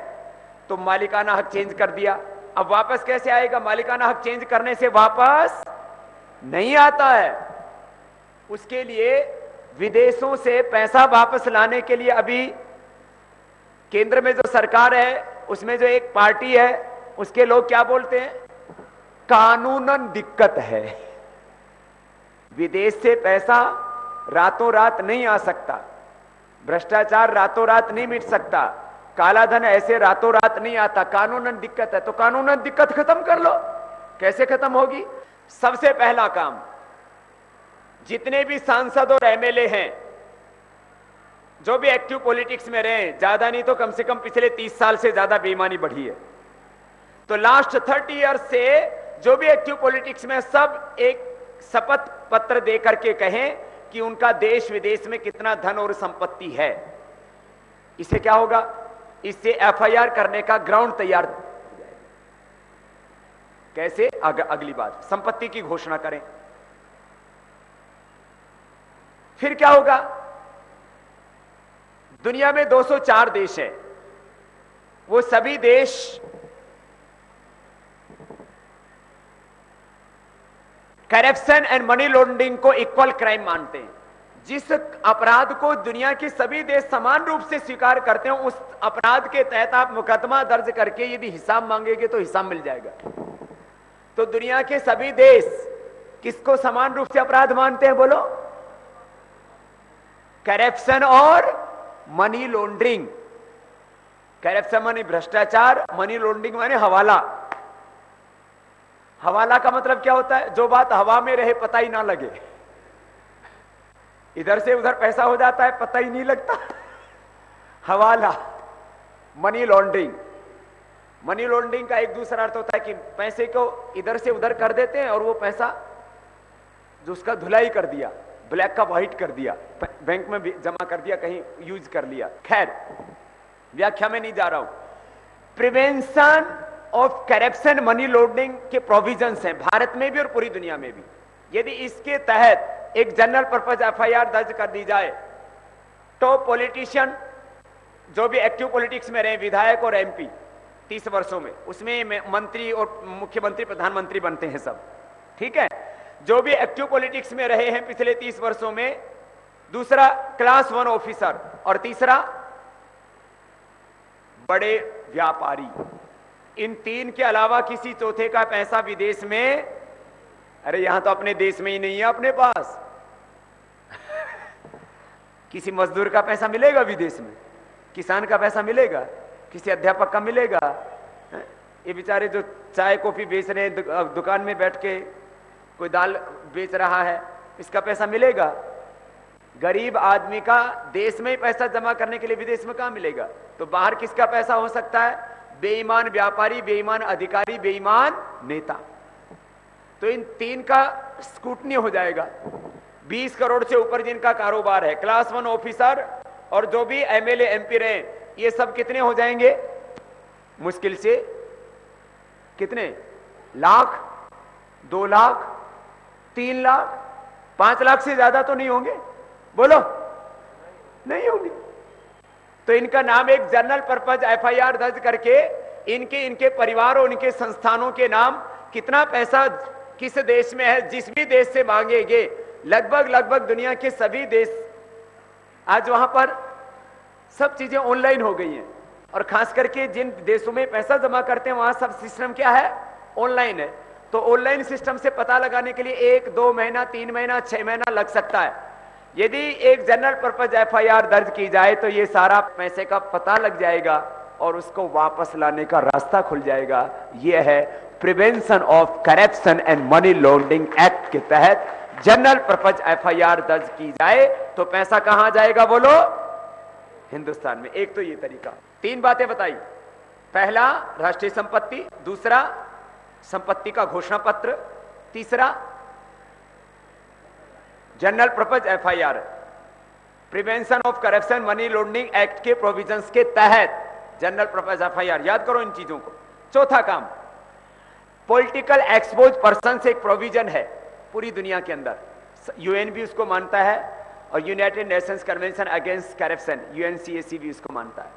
तो मालिकाना हक चेंज कर दिया। अब वापस कैसे आएगा? मालिकाना हक चेंज करने से वापस नहीं आता है। उसके लिए विदेशों से पैसा वापस लाने के लिए अभी केंद्र में जो सरकार है उसमें जो एक पार्टी है उसके लोग क्या बोलते हैं? कानूनन दिक्कत है, विदेश से पैसा रातों रात नहीं आ सकता, भ्रष्टाचार रातों रात नहीं मिट सकता, काला धन ऐसे रातों रात नहीं आता, कानूनन दिक्कत है। तो कानूनन दिक्कत खत्म कर लो। कैसे खत्म होगी? सबसे पहला काम, जितने भी सांसद और एमएलए हैं जो भी एक्टिव पॉलिटिक्स में रहे, ज्यादा नहीं तो कम से कम पिछले 30 साल से ज्यादा बेईमानी बढ़ी है, तो लास्ट 30 ईयर्स से जो भी एक्टिव पॉलिटिक्स में, सब एक शपथ पत्र दे करके कहें कि उनका देश विदेश में कितना धन और संपत्ति है। इससे क्या होगा? इससे एफआईआर करने का ग्राउंड तैयार। कैसे? अगली बात, संपत्ति की घोषणा करें। फिर क्या होगा? दुनिया में 204 देश हैं, वो सभी देश करप्शन एंड मनी लॉन्ड्रिंग को इक्वल क्राइम मानते हैं। जिस अपराध को दुनिया के सभी देश समान रूप से स्वीकार करते हैं, उस अपराध के तहत आप मुकदमा दर्ज करके यदि हिसाब मांगेंगे तो हिसाब मिल जाएगा। तो दुनिया के सभी देश किसको समान रूप से अपराध मानते हैं? बोलो। करप्शन और मनी लॉन्ड्रिंग। करप्शन माने भ्रष्टाचार, मनी लॉन्ड्रिंग माने हवाला। हवाला का मतलब क्या होता है? जो बात हवा में रहे, पता ही ना लगे, इधर से उधर पैसा हो जाता है, पता ही नहीं लगता, हवाला। मनी लॉन्ड्रिंग, मनी लॉन्ड्रिंग का एक दूसरा अर्थ होता है कि पैसे को इधर से उधर कर देते हैं और वो पैसा जो उसका धुलाई कर दिया, ब्लैक का व्हाइट कर दिया, बैंक में भी जमा कर दिया, कहीं यूज कर लिया। खैर, व्याख्या में नहीं जा रहा हूं। Prevention of corruption money laundering के प्रोविजंस हैं भारत में भी और पूरी दुनिया में भी। यदि इसके तहत एक जनरल पर्पज एफआईआर दर्ज कर दी जाए तो पॉलिटिशियन जो भी एक्टिव पॉलिटिक्स में रहे, विधायक और एमपी 30 वर्षों में, उसमें मंत्री और मुख्यमंत्री प्रधानमंत्री बनते हैं सब। ठीक है, जो भी एक्टिव पॉलिटिक्स में रहे हैं पिछले 30 वर्षों में, दूसरा क्लास 1 ऑफिसर और तीसरा बड़े व्यापारी। इन तीन के अलावा किसी चौथे का पैसा विदेश में, अरे यहां तो अपने देश में ही नहीं है अपने पास। किसी मजदूर का पैसा मिलेगा विदेश में? किसान का पैसा मिलेगा? किसी अध्यापक का मिलेगा? ये बेचारे जो चाय कॉफी बेच रहे हैं, दुकान में बैठ के कोई दाल बेच रहा है, इसका पैसा मिलेगा? गरीब आदमी का देश में ही पैसा जमा करने के लिए विदेश में कहां मिलेगा? तो बाहर किसका पैसा हो सकता है? बेईमान व्यापारी, बेईमान अधिकारी, बेईमान नेता। तो इन तीन का स्क्रूटनी हो जाएगा। 20 करोड़ से ऊपर जिनका कारोबार है, क्लास 1 ऑफिसर और जो भी एमएलए एमपी रहे, ये सब कितने हो जाएंगे? मुश्किल से कितने लाख, 2 लाख, 3 लाख, 5 लाख से ज्यादा तो नहीं होंगे? बोलो, नहीं होंगे। तो इनका नाम एक जनरल पर्पज एफआईआर दर्ज करके इनके परिवार और इनके संस्थानों के नाम कितना पैसा किस देश में है, जिस भी देश से मांगेंगे, लगभग दुनिया के सभी देश, आज वहां पर सब चीजें ऑनलाइन हो गई हैं। और खास करके जिन देशों में पैसा जमा करते हैं वहां सब सिस्टम क्या है? ऑनलाइन है। तो ऑनलाइन सिस्टम से पता लगाने के लिए 1, 2 महीना, 3 महीना, 6 महीना लग सकता है। यदि एक जनरल पर्पज एफआईआर दर्ज की जाए तो ये सारा पैसे का पता लग जाएगा और उसको वापस लाने का रास्ता खुल जाएगा। यह है prevention of corruption and money laundering act के तहत जनरल पर्पज एफआईआर दर्ज की जाए तो पैसा कहां जाएगा? बोलो, हिंदुस्तान में। एक तो ये तरीका। 3 बातें बताई। पहला राष्ट्रीय संपत्ति, दूसरा संपत्ति का घोषणा पत्र, तीसरा general purpose FIR, prevention of corruption money laundering act के प्रोविजंस के तहत जनरल पर्पज एफआईआर। याद करो इन चीजों को। चौथा काम, पॉलिटिकल एक्सपोज पर्सन से एक प्रोविजन है पूरी दुनिया के अंदर, यूएन भी उसको मानता है और United Nations Convention against corruption UNCAC भी उसको मानता है।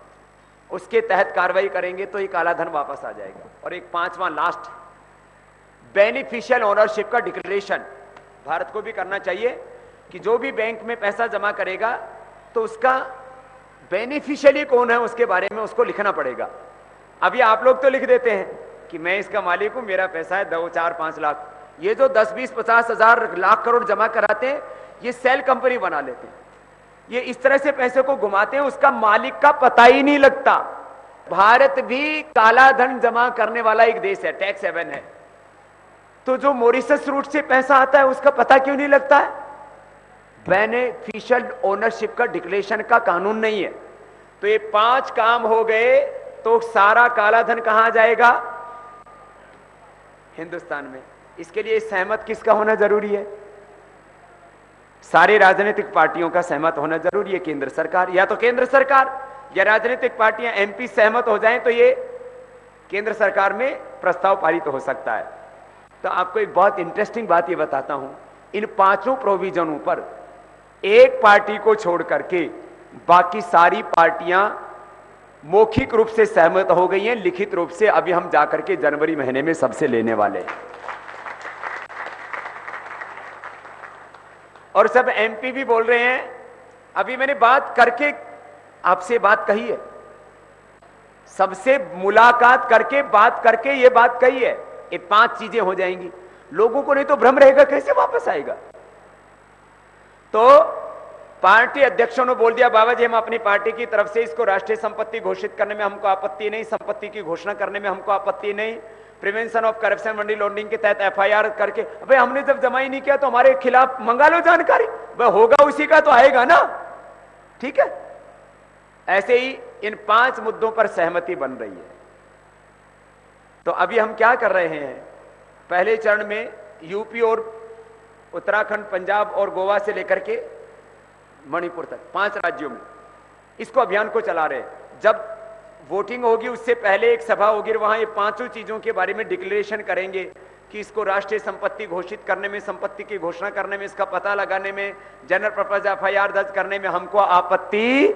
उसके तहत कार्रवाई करेंगे तो ये काला धन वापस आ जाएगा। और एक 5वां लास्ट, बेनिफिशियल ओनरशिप का डिक्लेरेशन भारत को भी करना चाहिए कि जो भी बैंक में पैसा जमा करेगा तो उसका बेनिफिशियली कौन है उसके बारे में उसको लिखना पड़ेगा। अभी आप लोग तो लिख देते हैं कि मैं इसका मालिक हूं, मेरा पैसा है 2, 4, 5 लाख। ये जो 10, 20, 50 हजार, लाख करोड़ जमा कराते हैं, ये सेल कंपनी बना लेते हैं। ये इस तरह से पैसे को घुमाते हैं, उसका मालिक का पता ही नहीं लगता। भारत भी काला धन जमा करने वाला एक देश है, टैक्स हेवन है। तो जो मॉरिशस रूट से पैसा आता है उसका पता क्यों नहीं लगता है? बेनिफिशियल ओनरशिप का डिक्लेरेशन का कानून नहीं है। तो ये 5 काम हो गए तो सारा काला धन कहां जाएगा? हिंदुस्तान में। इसके लिए सहमत किसका होना जरूरी है? सारी राजनीतिक पार्टियों का सहमत होना जरूरी है। केंद्र सरकार, या तो केंद्र सरकार या राजनीतिक पार्टियां एमपी सहमत हो जाएं तो ये केंद्र सरकार में प्रस्ताव पारित हो सकता है। तो आपको एक बहुत इंटरेस्टिंग बात ये बताता हूं, इन 5 प्रोविजनों पर एक पार्टी को छोड़ करके बाकी सारी पार्टियां मौखिक रूप से सहमत हो गई हैं, लिखित रूप से अभी हम जाकर के जनवरी महीने में सबसे लेने वाले हैं। और सब एमपी भी बोल रहे हैं। अभी मैंने बात करके आपसे बात कही है, सबसे मुलाकात करके बात करके ये बात कही है, ये 5 चीजें हो जाएंगी। लोगों को नहीं तो भ्रम रहेगा, कैसे वापस आएगा? तो पार्टी अध्यक्षों ने बोल दिया, बाबा जी हम अपनी पार्टी की तरफ से इसको राष्ट्रीय संपत्ति घोषित करने में हमको आपत्ति नहीं, संपत्ति की घोषणा करने में हमको आपत्ति नहीं, prevention of corruption money laundering के तहत एफआईआर करके, अबे हमने जब जमा ही नहीं किया तो हमारे खिलाफ मंगा लो जानकारी, वह होगा उसी का तो आएगा ना। ठीक है, ऐसे ही इन 5 मुद्दों पर सहमति बन रही है। तो अभी हम क्या कर रहे हैं, पहले चरण में यूपी और उत्तराखंड, पंजाब और गोवा से लेकर के मणिपुर तक 5 राज्यों में इसको अभियान को चला रहे हैं। जब वोटिंग होगी उससे पहले एक सभा होगी, वहां ये 5 चीजों के बारे में डिक्लेरेशन करेंगे कि इसको राष्ट्रीय संपत्ति घोषित करने में, संपत्ति की घोषणा करने में, इसका पता लगाने में, जनरल पर्पज एफआईआर दर्ज करने में हमको आपत्ति,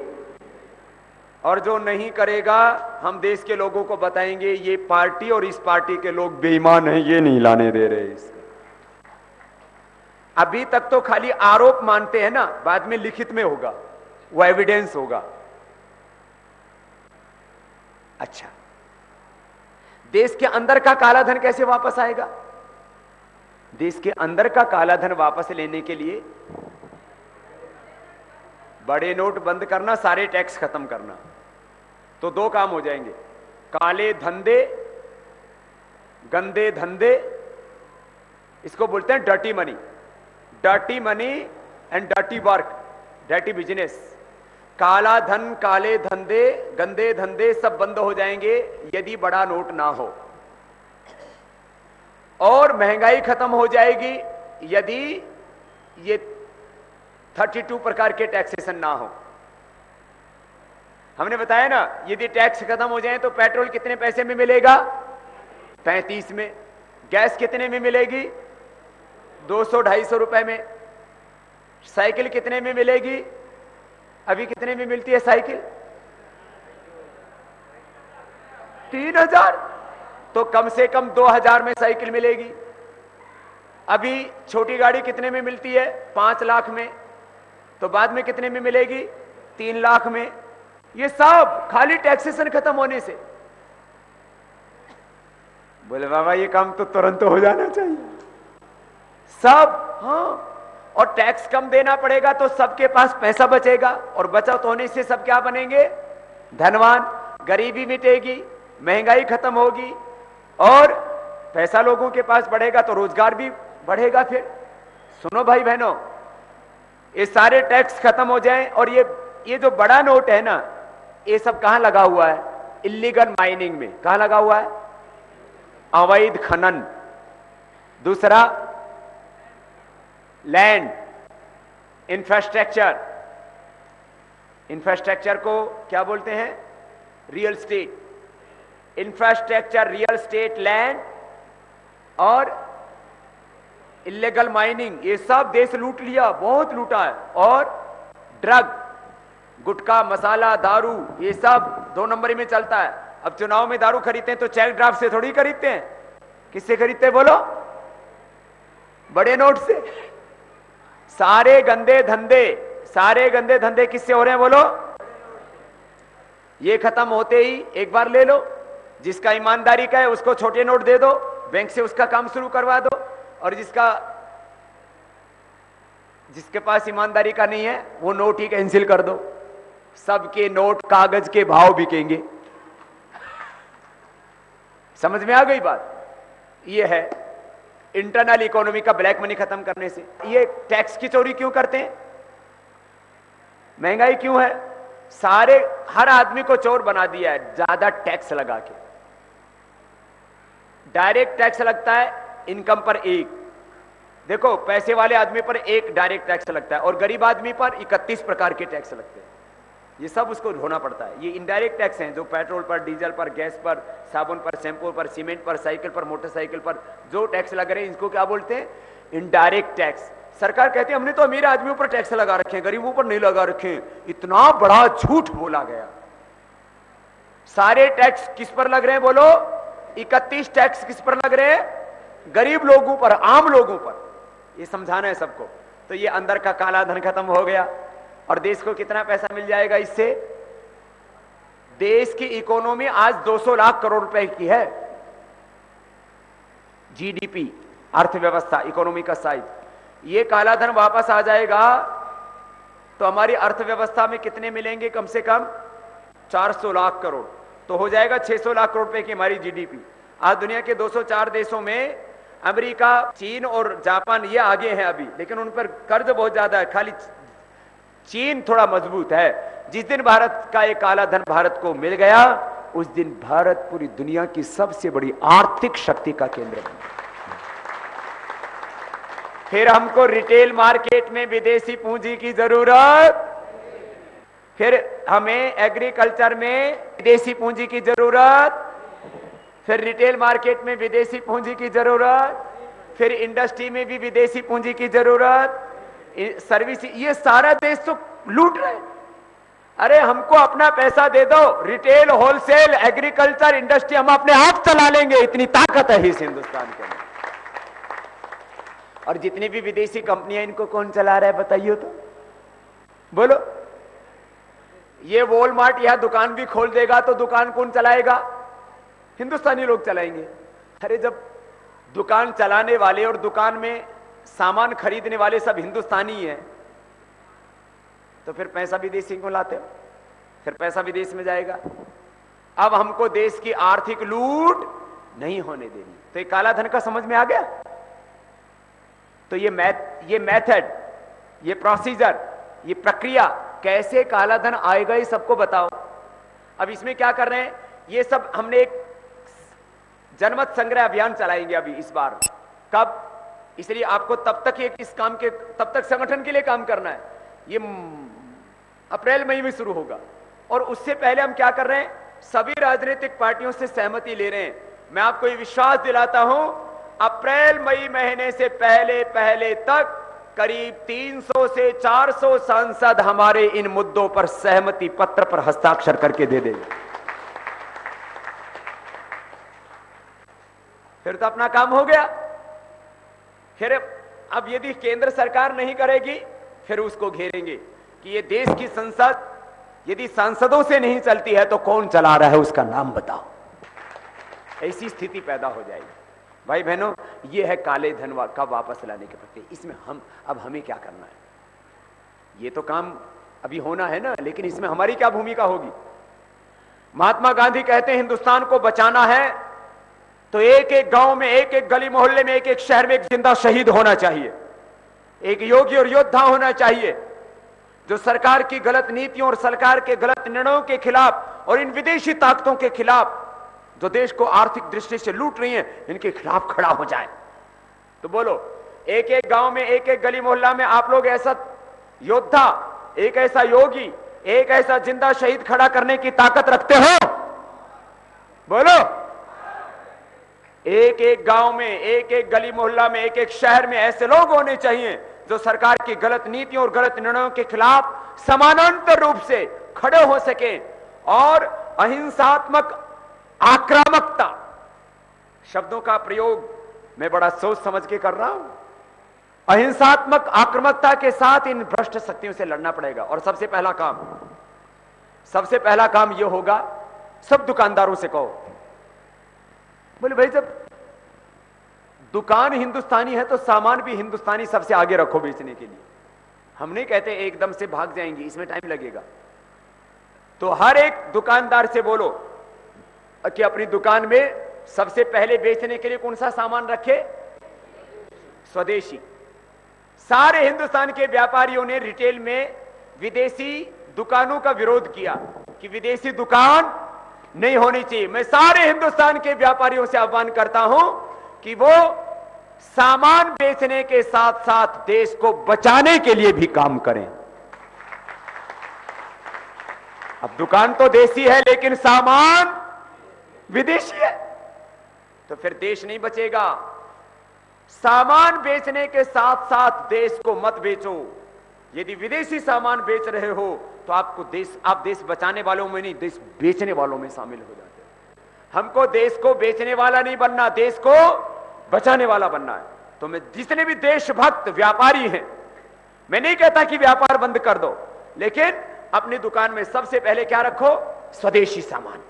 और जो नहीं करेगा हम देश के लोगों को बताएंगे ये पार्टी और इस पार्टी के लोग बेईमान हैं, ये नहीं लाने दे रहे इसको। अभी तक तो खाली आरोप मानते हैं ना, बाद में लिखित में होगा, वो एविडेंस होगा। अच्छा, देश के अंदर का काला धन कैसे वापस आएगा? देश के अंदर का काला धन वापस लेने के लिए बड़े नोट बंद करना, सारे टैक्स खत्म करना, तो 2 काम हो जाएंगे, काले धंधे गंदे धंधे, इसको बोलते हैं dirty money. Dirty money and dirty work, dirty business. काला धन, काले धंधे, गंदे धंधे सब बंद हो जाएंगे यदि बड़ा नोट ना हो, और महंगाई खत्म हो जाएगी यदि ये 32 प्रकार के टैक्सेशन ना हो। हमने बताया ना, यदि टैक्स खत्म हो जाए तो पेट्रोल कितने पैसे में मिलेगा? 35 में। गैस कितने में मिलेगी? 200-250 रुपए में। साइकिल कितने में मिलेगी? अभी कितने में मिलती है साइकिल? 3000। तो कम से कम 2000 में साइकिल मिलेगी। अभी छोटी गाड़ी कितने में मिलती है? 5 लाख में। तो बाद में कितने में मिलेगी? 3 लाख में। ये सब खाली टैक्सेशन खत्म होने से। बोले बाबा ये काम तो तुरंत हो जाना चाहिए सब। हाँ, और टैक्स कम देना पड़ेगा तो सबके पास पैसा बचेगा, और बचत होने से सब क्या बनेंगे? धनवान। गरीबी मिटेगी, महंगाई खत्म होगी, और पैसा लोगों के पास बढ़ेगा तो रोजगार भी बढ़ेगा। फिर सुनो भाई बहनों, ये सारे टैक्स खत्म हो जाएं, और ये जो बड़ा नोट है ना, ये सब कहां लगा हुआ है? इल्लीगल माइनिंग में। कहां लगा हुआ है? अवैध खनन। दूसरा लैंड इंफ्रास्ट्रक्चर। इंफ्रास्ट्रक्चर को क्या बोलते हैं? Real estate. Infrastructure, real estate, land और इल्लीगल माइनिंग, ये सब देश लूट लिया, बहुत लूटा है। और ड्रग, गुटखा, मसाला, दारू, ये सब 2 नंबर में चलता है। अब चुनाव में दारू खरीदते हैं तो चेक ड्राफ्ट से थोड़ी खरीदते हैं। किससे खरीदते हैं बोलो? बड़े नोट से। सारे गंदे धंधे किससे हो रहे हैं बोलो? ये खत्म होते ही एक बार ले लो, जिसका ईमानदारी का है उसको छोटे नोट दे दो, बैंक से उसका काम शुरू करवा दो, और जिसके पास ईमानदारी का नहीं है वो नोट ही कैंसिल कर दो। सबके नोट कागज के भाव बिकेंगे। समझ में आ गई बात? ये है इंटरनल इकोनॉमी का ब्लैक मनी खत्म करने से। ये टैक्स की चोरी क्यों करते हैं? महंगाई क्यों है? हर आदमी को चोर बना दिया है ज्यादा टैक्स लगा के। डायरेक्ट टैक्स लगता है इनकम पर 1। देखो, पैसे वाले आदमी पर 1 डायरेक्ट टैक्स लगता है, और गरीब आदमी पर 31 प्रकार के टैक्स लगते हैं। ये सब उसको ढोना पड़ता है। ये इनडायरेक्ट टैक्स हैं, जो पेट्रोल पर, डीजल पर, गैस पर, साबुन पर, शैम्पू पर, सीमेंट पर, साइकिल पर, मोटरसाइकिल पर जो टैक्स लग रहे हैं, इनको क्या बोलते हैं? Indirect tax. सरकार कहती है हमने तो अमीर आदमियों पर टैक्स लगा रखे हैं, गरीबों पर नहीं लगा रखे हैं। इतना बड़ा झूठ बोला गया। सारे टैक्स किस पर लग रहे हैं बोलो? 31 टैक्स किस पर लग रहे हैं? गरीब लोगों पर, आम लोगों पर। ये समझाना है सबको। तो ये अंदर का काला धन खत्म हो गया, और देश को कितना पैसा मिल जाएगा इससे? देश की इकोनॉमी आज 200 लाख करोड़ रुपए की है। जीडीपी, अर्थव्यवस्था, इकोनॉमी का साइज। ये काला धन वापस आ जाएगा तो हमारी अर्थव्यवस्था में कितने मिलेंगे? कम से कम 400 लाख करोड़। तो हो जाएगा 600 लाख करोड़ रुपए की हमारी जीडीपी। आज दुनिया के 204 देशों में अमेरिका, चीन और जापान ये आगे हैं अभी, लेकिन उन पर कर्ज बहुत ज्यादा है। खाली चीन थोड़ा मजबूत है। जिस दिन भारत का एक काला धन भारत को मिल गया, उस दिन भारत पूरी दुनिया की सबसे बड़ी आर्थिक शक्ति का केंद्र बन गया। फिर हमको रिटेल मार्केट में विदेशी पूंजी की जरूरत, फिर हमें एग्रीकल्चर में विदेशी पूंजी की जरूरत, फिर रिटेल मार्केट में विदेशी पूंजी की जरूरत, फिर इंडस्ट्री में भी विदेशी पूंजी की जरूरत, सर्विस। ये सारा देश तो लूट रहे। अरे हमको अपना पैसा दे दो, रिटेल, होलसेल, एग्रीकल्चर, इंडस्ट्री हम अपने आप चला लेंगे, इतनी ताकत है इस हिंदुस्तान के अंदर। और जितनी भी विदेशी कंपनियां, इनको कौन चला रहा है बताइए तो? बोलो। ये वॉलमार्ट यहां दुकान भी खोल देगा तो दुकान कौन चलाएगा? हिंदुस्तानी लोग चलाएंगे। अरे जब दुकान चलाने वाले और दुकान में सामान खरीदने वाले सब हिंदुस्तानी हैं, तो फिर पैसा विदेशी को लाते हो, फिर पैसा विदेश में जाएगा। अब हमको देश की आर्थिक लूट नहीं होने देनी। तो ये काला धन का समझ में आ गया। तो ये मेथड, ये प्रोसीजर, ये प्रक्रिया, कैसे काला धन आएगा ये सबको बताओ। अब इसमें क्या कर रहे हैं, ये सब हमने एक जनमत संग्रह अभियान चलाएंगे अभी इस बार। कब? इसलिए आपको तब तक इस काम के, तब तक संगठन के लिए काम करना है। ये अप्रैल मई में शुरू होगा। और उससे पहले हम क्या कर रहे हैं, सभी राजनीतिक पार्टियों से सहमति ले रहे हैं। मैं आपको ये विश्वास दिलाता हूं, अप्रैल मई महीने से पहले पहले तक करीब 300 से 400 सांसद हमारे इन मुद्दों पर सहमति पत्र पर हस्ताक्षर करके दे देंगे। फिर तो अपना काम हो गया। फिर अब यदि केंद्र सरकार नहीं करेगी, फिर उसको घेरेंगे कि ये देश की संसद यदि सांसदों से नहीं चलती है तो कौन चला रहा है, उसका नाम बताओ। ऐसी स्थिति पैदा हो जाएगी। भाई बहनों, ये है काले धन का वापस लाने के प्रति। इसमें अब हमें क्या करना है, ये तो काम अभी होना है ना, लेकिन इसमें हमारी क्या भूमिका होगी। महात्मा गांधी कहते हैं हिंदुस्तान को बचाना है तो एक एक गांव में, एक एक गली मोहल्ले में, एक एक शहर में एक जिंदा शहीद होना चाहिए, एक योगी और योद्धा होना चाहिए जो सरकार की गलत नीतियों और सरकार के गलत निर्णयों के खिलाफ और इन विदेशी ताकतों के खिलाफ जो देश को आर्थिक दृष्टि से लूट रही हैं, इनके खिलाफ खड़ा हो जाए। तो बोलो, एक एक गांव में, एक एक गली मोहल्ला में आप लोग ऐसा योद्धा, एक ऐसा योगी, एक ऐसा जिंदा शहीद खड़ा करने की ताकत रखते हो? बोलो। एक एक गांव में, एक एक गली मोहल्ला में, एक एक शहर में ऐसे लोग होने चाहिए जो सरकार की गलत नीतियों और गलत निर्णयों के खिलाफ समानांतर रूप से खड़े हो सके और अहिंसात्मक आक्रामकता शब्दों का प्रयोग मैं बड़ा सोच समझ के कर रहा हूं। अहिंसात्मक आक्रामकता के साथ इन भ्रष्ट शक्तियों से लड़ना पड़ेगा। और सबसे पहला काम यह होगा, सब दुकानदारों से कहो, बोले भाई जब दुकान हिंदुस्तानी है तो सामान भी हिंदुस्तानी सबसे आगे रखो बेचने के लिए। हम नहीं कहते एकदम से भाग जाएंगे, इसमें टाइम लगेगा। तो हर एक दुकानदार से बोलो कि अपनी दुकान में सबसे पहले बेचने के लिए कौन सा सामान रखे? स्वदेशी। सारे हिंदुस्तान के व्यापारियों ने रिटेल में विदेशी दुकानों का विरोध किया कि विदेशी दुकान नहीं होनी चाहिए। मैं सारे हिंदुस्तान के व्यापारियों से आह्वान करता हूं कि वो सामान बेचने के साथ साथ देश को बचाने के लिए भी काम करें। अब दुकान तो देसी है लेकिन सामान विदेशी है, तो फिर देश नहीं बचेगा। सामान बेचने के साथ साथ देश को मत बेचो। यदि विदेशी सामान बेच रहे हो तो आप देश बचाने वालों में नहीं, देश बेचने वालों में शामिल हो जाते हैं। हमको देश को बेचने वाला नहीं बनना, देश को बचाने वाला बनना है। तो मैं जितने भी देशभक्त व्यापारी हैं, मैं नहीं कहता कि व्यापार बंद कर दो, लेकिन अपनी दुकान में सबसे पहले क्या रखो? स्वदेशी सामान।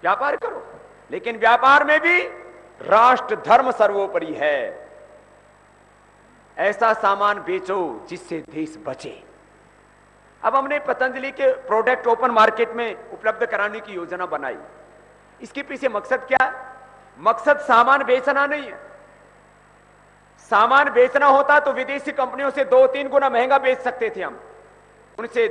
व्यापार करो, लेकिन व्यापार में भी राष्ट्र धर्म सर्वोपरि है। ऐसा सामान बेचो जिससे देश बचे। अब हमने पतंजलि के प्रोडक्ट ओपन मार्केट में उपलब्ध कराने की योजना बनाई। इसके पीछे मकसद क्या है? मकसद सामान बेचना नहीं है। सामान बेचना होता तो विदेशी कंपनियों से 2-3 गुना महंगा बेच सकते थे हम। उनसे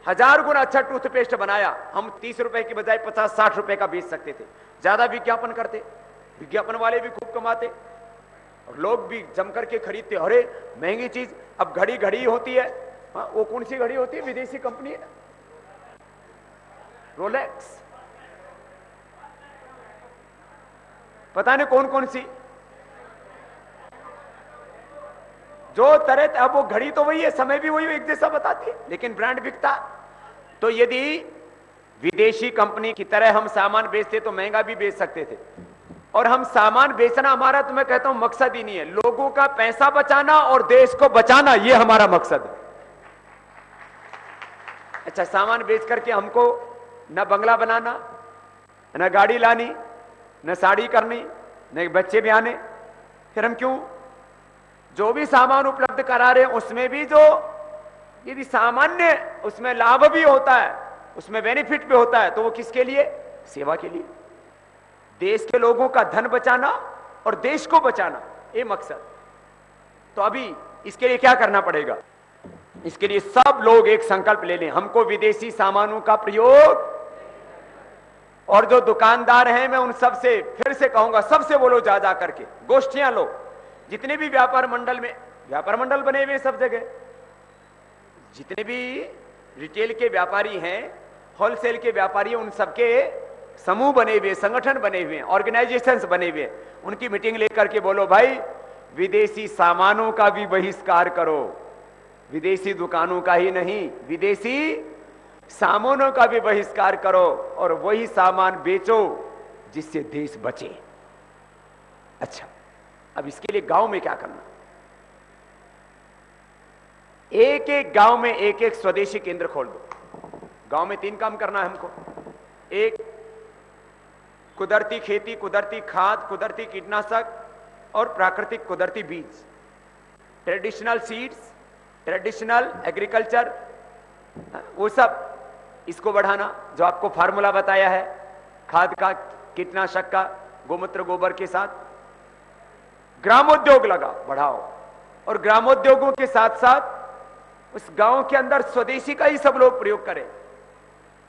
1000 गुना अच्छा टूथपेस्ट बनाया, हम 30 रुपए की बजाय 50-60 रुपए का बेच सकते थे। ज्यादा विज्ञापन करते, विज्ञापन वाले भी खूब कमाते और लोग भी जम करके खरीदते। अरे महंगी चीज। अब घड़ी होती है, वो कौन सी घड़ी होती है? विदेशी कंपनी है, रोलेक्स, पता नहीं कौन कौन सी जो तरह। अब वो घड़ी तो वही है, समय भी वही एक जैसा बताती है, लेकिन ब्रांड बिकता। तो यदि विदेशी कंपनी की तरह हम सामान बेचते तो महंगा भी बेच सकते थे। और हम सामान बेचना हमारा, तो मैं कहता हूं मकसद ही नहीं है। लोगों का पैसा बचाना और देश को बचाना, यह हमारा मकसद है। अच्छा, सामान बेच करके हमको न बंगला बनाना, न गाड़ी लानी, न साड़ी करनी, न बच्चे भी आने, फिर हम क्यों? जो भी सामान उपलब्ध करा रहे हैं उसमें भी जो यदि सामान्य उसमें लाभ भी होता है, उसमें बेनिफिट भी होता है, तो वो किसके लिए? सेवा के लिए। देश के लोगों का धन बचाना और देश को बचाना, ये मकसद। तो अभी इसके लिए क्या करना पड़ेगा? इसके लिए सब लोग एक संकल्प ले लें, हमको विदेशी सामानों का प्रयोग, और जो दुकानदार हैं मैं उन सब से फिर से कहूंगा, सबसे बोलो जा जा करके, गोष्ठियां लो, जितने भी व्यापार मंडल बने हुए सब जगह, जितने भी रिटेल के व्यापारी हैं, होलसेल के व्यापारी, उन सबके समूह बने हुए, संगठन बने हुए, ऑर्गेनाइजेशंस बने हुए, उनकी मीटिंग लेकर के बोलो भाई विदेशी सामानों का भी बहिष्कार करो, विदेशी दुकानों का ही नहीं, विदेशी सामानों का भी बहिष्कार करो और वही सामान बेचो जिससे देश बचे। अच्छा, अब इसके लिए गांव में क्या करना? एक एक गांव में एक एक स्वदेशी केंद्र खोल दो। गांव में 3 काम करना है हमको। एक, कुदरती खेती, कुदरती खाद, कुदरती कीटनाशक और प्राकृतिक कुदरती बीज, ट्रेडिशनल सीड्स, ट्रेडिशनल एग्रीकल्चर, वो सब इसको बढ़ाना, जो आपको फार्मूला बताया है खाद का, कीटनाशक का, गोमूत्र गोबर के साथ। ग्रामोद्योग बढ़ाओ, और ग्रामोद्योगों के साथ साथ उस गांव के अंदर स्वदेशी का ही सब लोग प्रयोग करें।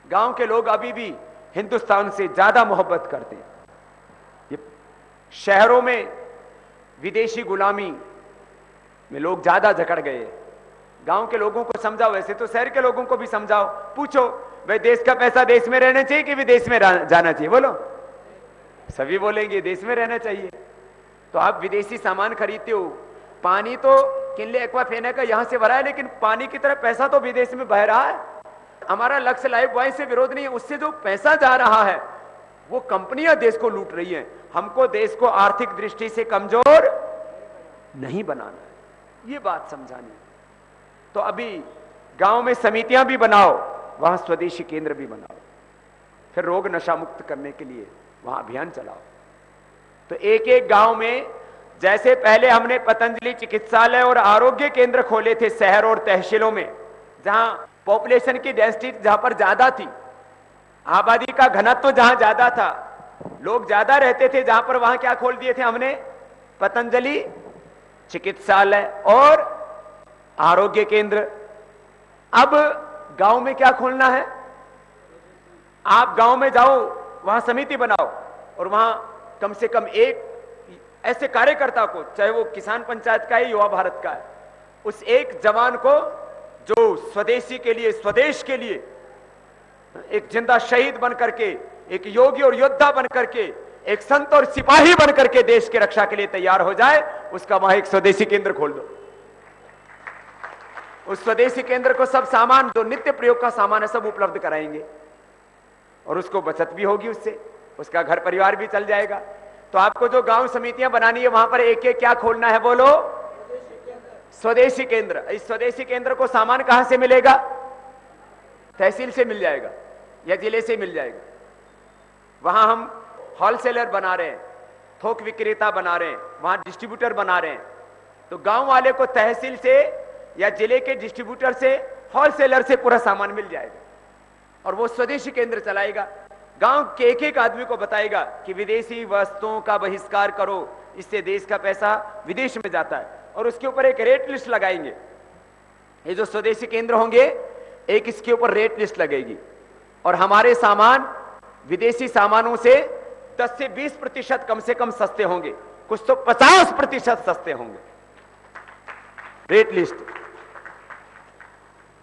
गांव के लोग अभी भी हिंदुस्तान से ज्यादा मोहब्बत करते हैं। ये शहरों में विदेशी गुलामी में लोग ज्यादा जकड़ गए। गांव के लोगों को समझाओ, वैसे तो शहर के लोगों को भी समझाओ, पूछो भाई देश का पैसा देश में रहना चाहिए कि विदेश में जाना चाहिए? बोलो, सभी बोलेंगे देश में रहना चाहिए। तो आप विदेशी सामान खरीदते हो, पानी तो किनले एक्वाफेना का यहां से भरा है, लेकिन पानी की तरह पैसा तो विदेश में बह रहा है। हमारा लक्ष्य लाइफ बॉय से विरोध नहीं है, उससे जो पैसा जा रहा है वो कंपनियां देश को लूट रही हैं। हमको देश को आर्थिक दृष्टि से कमजोर नहीं बनाना है, ये बात समझानी है। तो अभी गांव में समितियां भी बनाओ, वहां स्वदेशी केंद्र भी बनाओ, फिर रोग नशा मुक्त करने के लिए वहां अभियान चलाओ। तो एक एक गांव में, जैसे पहले हमने पतंजलि चिकित्सालय और आरोग्य केंद्र खोले थे शहर और तहसीलों में, जहां पॉपुलेशन की डेंसिटी जहां पर ज्यादा थी, आबादी का घनत्व जहां ज्यादा था, लोग ज्यादा रहते थे, जहां पर वहां क्या खोल दिए थे हमने? पतंजलि चिकित्सालय और आरोग्य केंद्र। अब गांव में क्या खोलना है? आप गांव में जाओ, वहां समिति बनाओ और वहां कम से कम एक ऐसे कार्यकर्ता को, चाहे वो किसान पंचायत का है, युवा भारत का है, उस एक जवान को जो स्वदेशी के लिए, स्वदेश के लिए एक जिंदा शहीद बन करके, एक योगी और योद्धा बन करके, एक संत और सिपाही बन करके देश की रक्षा के लिए तैयार हो जाए, उसका वहां एक स्वदेशी केंद्र खोल दो। उस स्वदेशी केंद्र को सब सामान, जो नित्य प्रयोग का सामान है, सब उपलब्ध कराएंगे और उसको बचत भी होगी, उससे उसका घर परिवार भी चल जाएगा। तो आपको जो गांव समितियां बनानी है, वहां पर एक एक क्या खोलना है? बोलो, स्वदेशी केंद्र। इस स्वदेशी केंद्र को सामान कहां से मिलेगा? तहसील से मिल जाएगा या जिले से मिल जाएगा। वहां हम होलसेलर बना रहे हैं, थोक विक्रेता बना रहे हैं, वहां डिस्ट्रीब्यूटर बना रहे हैं। तो गांव वाले को तहसील से या जिले के डिस्ट्रीब्यूटर से, होलसेलर से पूरा सामान मिल जाएगा और वो स्वदेशी केंद्र चलाएगा। गांव के एक एक आदमी को बताएगा कि विदेशी वस्तुओं का बहिष्कार करो, इससे देश का पैसा विदेश में जाता है, और उसके ऊपर एक रेट लिस्ट लगाएंगे। ये जो स्वदेशी केंद्र होंगे, एक इसके ऊपर रेट लिस्ट लगेगी और हमारे सामान विदेशी सामानों से 10 से 20% कम से कम सस्ते होंगे, कुछ तो 50% सस्ते होंगे। Rate list.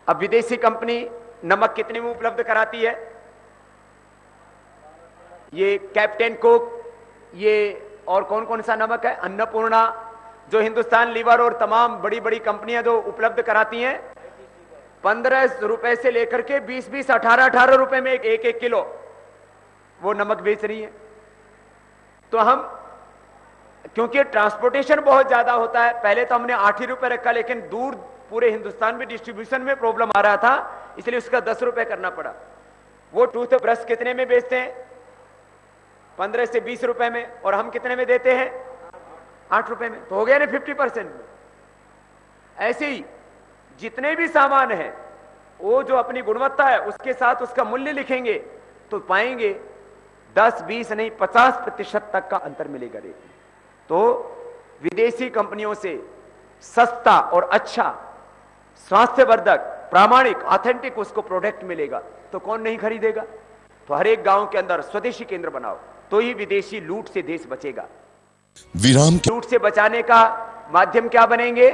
अब विदेशी कंपनी नमक कितने में उपलब्ध कराती है? ये कैप्टेन कोक, ये और कौन कौन सा नमक है, अन्नपूर्णा, जो हिंदुस्तान लीवर और तमाम बड़ी बड़ी कंपनियां जो उपलब्ध कराती हैं, 15 रुपए से लेकर के 20-20, 18-18 रुपए में एक एक किलो वो नमक बेच रही है। तो हम, क्योंकि ट्रांसपोर्टेशन बहुत ज्यादा होता है, पहले तो हमने 8 ही रुपए रखा, लेकिन दूर पूरे हिंदुस्तान में डिस्ट्रीब्यूशन में प्रॉब्लम आ रहा था, इसलिए उसका 10 रुपए करना पड़ा। वो टूथ ब्रश कितने में बेचते हैं? 15 से 20 रुपए में, और हम कितने में देते हैं? 8 रुपए में। तो हो गया ना 50% में। ऐसे ही जितने भी सामान है, वो जो अपनी गुणवत्ता है उसके साथ उसका मूल्य लिखेंगे तो पाएंगे 10, 20 नहीं 50% तक का अंतर मिलेगा रेट में। तो विदेशी कंपनियों से सस्ता और अच्छा स्वास्थ्यवर्धक प्रामाणिक ऑथेंटिक उसको प्रोडक्ट मिलेगा तो कौन नहीं खरीदेगा। तो हर एक गांव के अंदर स्वदेशी केंद्र बनाओ तो ही विदेशी लूट से देश बचेगा। विराम के लूट से बचाने का माध्यम क्या बनेंगे?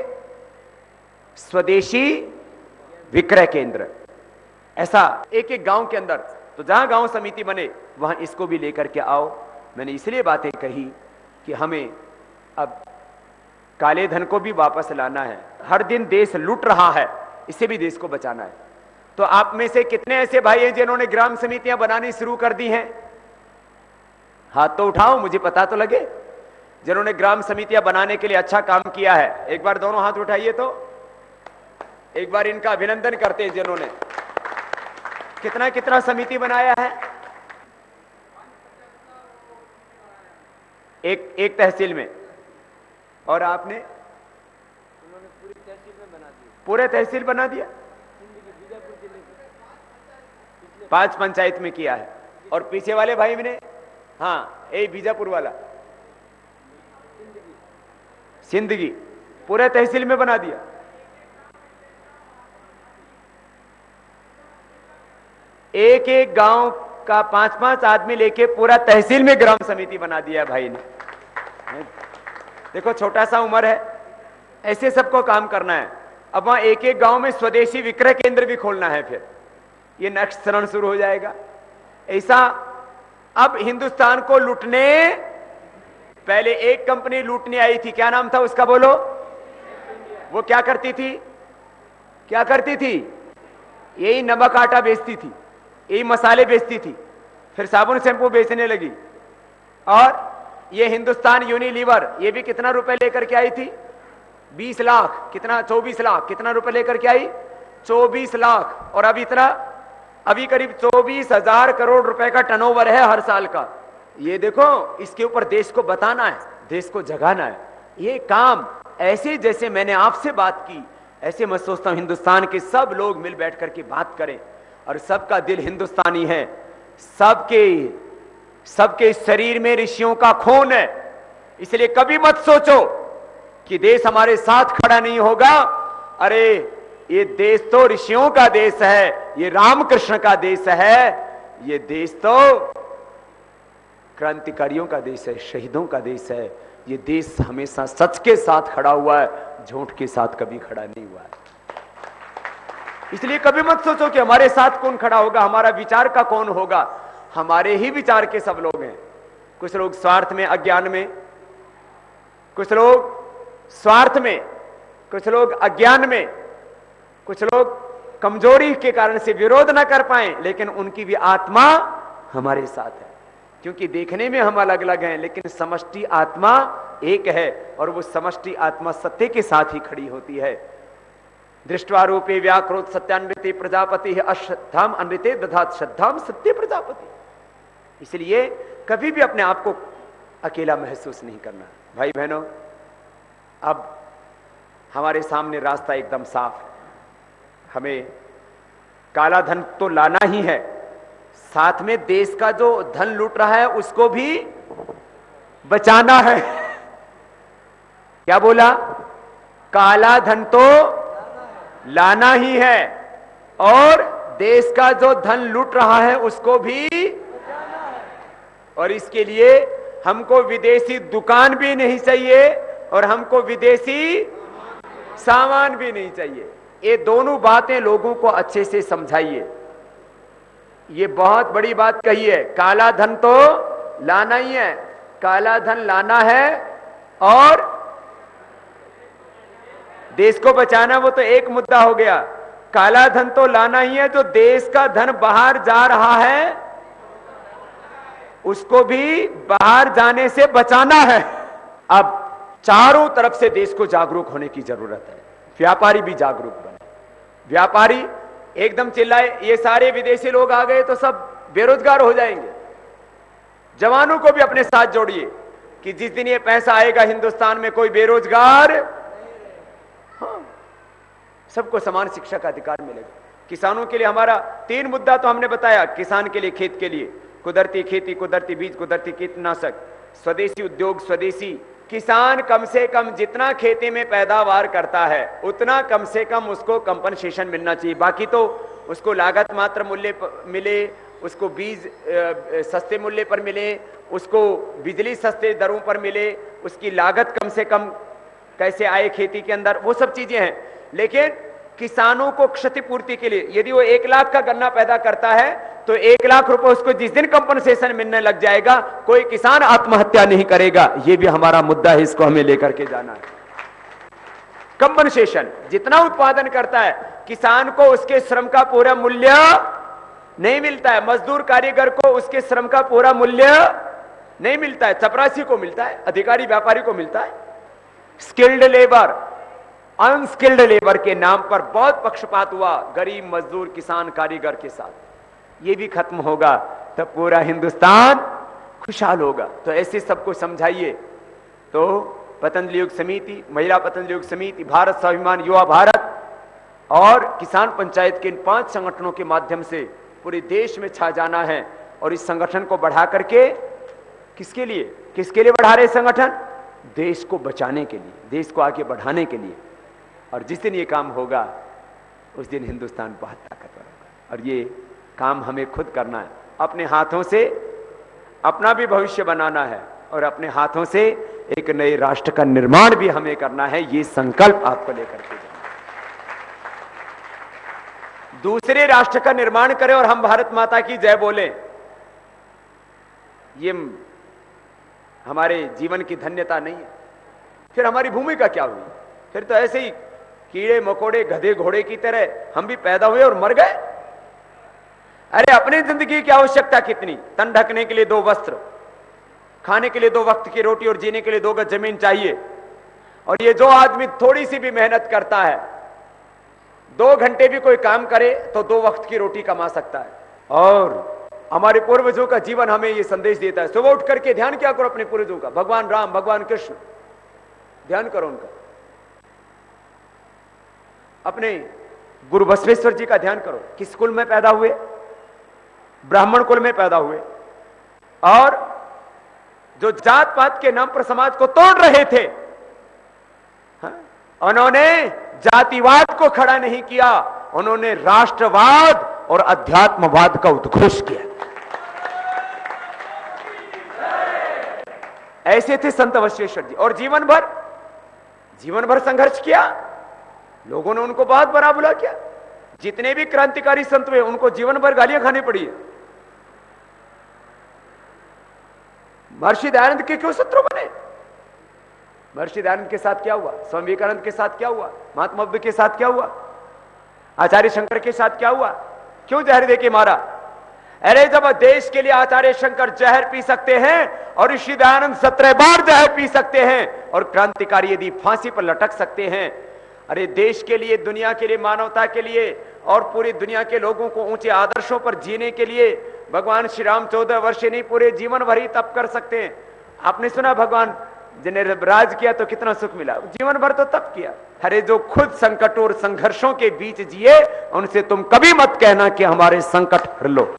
स्वदेशी विक्रय केंद्र। ऐसा एक एक गांव के अंदर, तो जहां गांव समिति बने वहां इसको भी लेकर के आओ। मैंने इसलिए बातें कही कि हमें अब काले धन को भी वापस लाना है। हर दिन देश लूट रहा है, इससे भी देश को बचाना है। तो आप में से कितने ऐसे भाई हैं जिन्होंने ग्राम समितियां बनानी शुरू कर दी हैं? हाथ तो उठाओ, मुझे पता तो लगे जिन्होंने ग्राम समितियां बनाने के लिए अच्छा काम किया है। एक बार दोनों हाथ उठाइए तो एक बार इनका अभिनंदन करते हैं जिन्होंने कितना कितना समिति बनाया है। एक तहसील में, और आपने पूरे तहसील बना दिया। 5 पंचायत में किया है। और पीछे वाले भाई ने, हाँ बीजापुर वाला सिंदगी पूरे तहसील में बना दिया। एक एक गांव का 5-5 आदमी लेके पूरा तहसील में ग्राम समिति बना दिया भाई ने। देखो छोटा सा उम्र है, ऐसे सबको काम करना है। अब वहां एक एक गांव में स्वदेशी विक्रय केंद्र भी खोलना है। फिर ये नेक्स्ट चरण शुरू हो जाएगा। ऐसा अब हिंदुस्तान को लूटने, पहले एक कंपनी लूटने आई थी, क्या नाम था उसका बोलो? वो क्या करती थी? क्या करती थी? यही नमक आटा बेचती थी, यही मसाले बेचती थी, फिर साबुन शैंपू बेचने लगी। और ये हिंदुस्तान यूनिलीवर, ये भी कितना रुपए लेकर के आई थी? 20 लाख, कितना 24 लाख, कितना रुपए लेकर के आई? 24 लाख। और अब इतना, अभी करीब 24,000 करोड़ रुपए का टर्नओवर है हर साल का। ये देखो, इसके ऊपर देश को बताना है, देश को जगाना है। ये काम ऐसे जैसे मैंने आपसे बात की, ऐसे मैं सोचता हूं हिंदुस्तान के सब लोग मिल बैठ करके बात करें। और सबका दिल हिंदुस्तानी है, सबके शरीर में ऋषियों का खून है। इसलिए कभी मत सोचो कि देश हमारे साथ खड़ा नहीं होगा। अरे ये देश तो ऋषियों का देश है, ये रामकृष्ण का देश है, ये देश तो क्रांतिकारियों का देश है, शहीदों का देश है। ये देश हमेशा सच के साथ खड़ा हुआ है, झूठ के साथ कभी खड़ा नहीं हुआ है। इसलिए कभी मत सोचो कि हमारे साथ कौन खड़ा होगा, हमारा विचार का कौन होगा। हमारे ही विचार के सब लोग हैं। कुछ लोग स्वार्थ में, अज्ञान में, कुछ लोग स्वार्थ में, कुछ लोग अज्ञान में, कुछ लोग कमजोरी के कारण से विरोध ना कर पाए, लेकिन उनकी भी आत्मा हमारे साथ है। क्योंकि देखने में हम अलग अलग हैं, लेकिन समष्टि आत्मा एक है। और वो समष्टि आत्मा सत्य के साथ ही खड़ी होती है। दृष्टवा रूपे व्याक्रोध सत्यान्विते प्रजापति अश्रद्धाम अनृते दधात श्रद्धाम सत्य प्रजापति। इसलिए कभी भी अपने आप को अकेला महसूस नहीं करना। भाई बहनों, अब हमारे सामने रास्ता एकदम साफ है। हमें काला धन तो लाना ही है, साथ में देश का जो धन लूट रहा है उसको भी बचाना है। क्या बोला? काला धन तो लाना ही है और देश का जो धन लूट रहा है उसको भी बचाना है। और इसके लिए हमको विदेशी दुकान भी नहीं चाहिए और हमको विदेशी सामान भी नहीं चाहिए। ये दोनों बातें लोगों को अच्छे से समझाइए। ये बहुत बड़ी बात कही है। काला धन तो लाना ही है, काला धन लाना है और देश को बचाना, वो तो एक मुद्दा हो गया। काला धन तो लाना ही है, जो देश का धन बाहर जा रहा है उसको भी बाहर जाने से बचाना है। अब चारों तरफ से देश को जागरूक होने की जरूरत है। व्यापारी भी जागरूक बने। व्यापारी एकदम चिल्लाए ये सारे विदेशी लोग आ गए तो सब बेरोजगार हो जाएंगे। जवानों को भी अपने साथ जोड़िए कि जिस दिन ये पैसा आएगा हिंदुस्तान में कोई बेरोजगार, हाँ, सबको समान शिक्षा का अधिकार मिलेगा। किसानों के लिए हमारा 3 मुद्दा तो हमने बताया। किसान के लिए, खेत के लिए, कुदरती खेती, कुदरती बीज, कुदरती कीटनाशक, स्वदेशी उद्योग, स्वदेशी किसान कम से कम जितना खेती में पैदावार करता है उतना कम से कम उसको कंपनसेशन मिलना चाहिए। बाकी तो उसको लागत मात्र मूल्य मिले, उसको बीज सस्ते मूल्य पर मिले, उसको बिजली सस्ते दरों पर मिले, उसकी लागत कम से कम कैसे आए खेती के अंदर, वो सब चीजें हैं। लेकिन किसानों को क्षतिपूर्ति के लिए यदि वो 1 लाख का गन्ना पैदा करता है तो 1 लाख रुपए उसको जिस दिन कंपनसेशन मिलने लग जाएगा कोई किसान आत्महत्या नहीं करेगा। ये भी हमारा मुद्दा है, इसको हमें लेकर के जाना है। कंपनसेशन जितना उत्पादन करता है किसान को उसके श्रम का पूरा मूल्य नहीं मिलता है, मजदूर कारीगर को उसके श्रम का पूरा मूल्य नहीं मिलता है, चपरासी को मिलता है, अधिकारी व्यापारी को मिलता है। स्किल्ड लेबर, अनस्किल्ड लेबर के नाम पर बहुत पक्षपात हुआ गरीब मजदूर किसान कारीगर के साथ। ये भी खत्म होगा तो पूरा हिंदुस्तान खुशहाल होगा। तो ऐसे सबको समझाइए। तो पतंजलि योग समिति, महिला पतंजलि योग समिति, भारत स्वाभिमान युवा भारत और किसान पंचायत के इन 5 संगठनों के माध्यम से पूरे देश में छा जाना है। और इस संगठन को बढ़ा करके किसके लिए बढ़ा रहे संगठन? देश को बचाने के लिए, देश को आगे बढ़ाने के लिए। और जिस दिन ये काम होगा उस दिन हिंदुस्तान बहुत ताकतवर होगा। और ये काम हमें खुद करना है, अपने हाथों से अपना भी भविष्य बनाना है और अपने हाथों से एक नए राष्ट्र का निर्माण भी हमें करना है। ये संकल्प आपको लेकर के जाना। दूसरे राष्ट्र का निर्माण करें और हम भारत माता की जय बोलें, ये हमारे जीवन की धन्यता नहीं है। फिर हमारी भूमिका क्या हुई? फिर तो ऐसे ही कीड़े मकोड़े गधे घोड़े की तरह हम भी पैदा हुए और मर गए। अरे अपनी जिंदगी की आवश्यकता कितनी? तन ढकने के लिए 2 वस्त्र, खाने के लिए 2 वक्त की रोटी और जीने के लिए 2 गज जमीन चाहिए। और ये जो आदमी थोड़ी सी भी मेहनत करता है, 2 घंटे भी कोई काम करे तो 2 वक्त की रोटी कमा सकता है। और हमारे पूर्वजों का जीवन हमें ये संदेश देता है। सुबह उठ करके ध्यान क्या करो अपने पूर्वजों का, भगवान राम, भगवान कृष्ण, ध्यान करो उनका। अपने गुरु बसवेश्वर जी का ध्यान करो। किस कुल में पैदा हुए? ब्राह्मण कुल में पैदा हुए। और जो जात पात के नाम पर समाज को तोड़ रहे थे, उन्होंने जातिवाद को खड़ा नहीं किया, उन्होंने राष्ट्रवाद और अध्यात्मवाद का उद्घोष किया। ऐसे थे संत बसवेश्वर जी। और जीवन भर संघर्ष किया। लोगों ने उनको बहुत बड़ा बुरा किया। जितने भी क्रांतिकारी संत हुए उनको जीवन भर गालियां खानी पड़ी है। महर्षि दयानंद के क्यों शत्रु बने? महर्षि दयानंद के साथ क्या हुआ? स्वामी विवेकानंद के साथ क्या हुआ? महात्मा बुद्ध के साथ क्या हुआ? आचार्य शंकर के साथ क्या हुआ? क्यों जहर देके मारा? अरे जब देश के लिए आचार्य शंकर जहर पी सकते हैं और ऋषि दयानंद 17 बार जहर पी सकते हैं और क्रांतिकारी यदि फांसी पर लटक सकते हैं, अरे देश के लिए, दुनिया के लिए, मानवता के लिए और पूरी दुनिया के लोगों को ऊंचे आदर्शों पर जीने के लिए भगवान श्री राम 14 वर्ष नहीं पूरे जीवन भर ही तप कर सकते हैं। आपने सुना भगवान जिन्हें राज किया तो कितना सुख मिला? जीवन भर तो तप किया। अरे जो खुद संकट और संघर्षों के बीच जिए उनसे तुम कभी मत कहना कि हमारे संकट हर लो।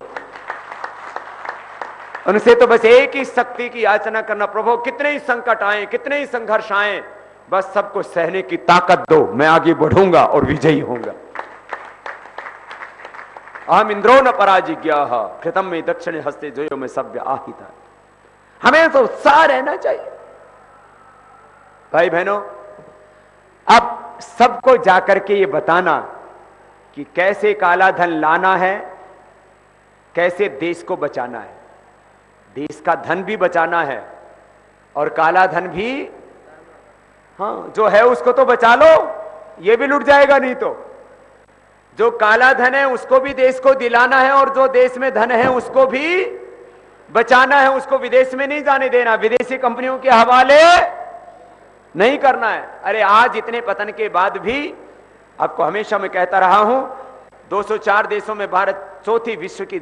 उनसे तो बस एक ही शक्ति की याचना करना, प्रभु कितने ही संकट आए, कितने ही संघर्ष आए, बस सबको सहने की ताकत दो, मैं आगे बढ़ूंगा और विजयी होऊंगा। अहम इंद्रो न पराजिज्ञाः कृतम में दक्षिण हस्ते जयो में सभ्य आहिता। हमें तो उत्साह रहना चाहिए। भाई बहनों, अब सबको जाकर के ये बताना कि कैसे काला धन लाना है, कैसे देश को बचाना है। देश का धन भी बचाना है और काला धन भी, हाँ जो है उसको तो बचा लो, ये भी लुट जाएगा नहीं तो। जो काला धन है उसको भी देश को दिलाना है और जो देश में धन है उसको भी बचाना है, उसको विदेश में नहीं जाने देना, विदेशी कंपनियों के हवाले नहीं करना है। अरे आज इतने पतन के बाद भी, आपको हमेशा मैं कहता रहा हूं, 204 देशों में भारत चौथी विश्व की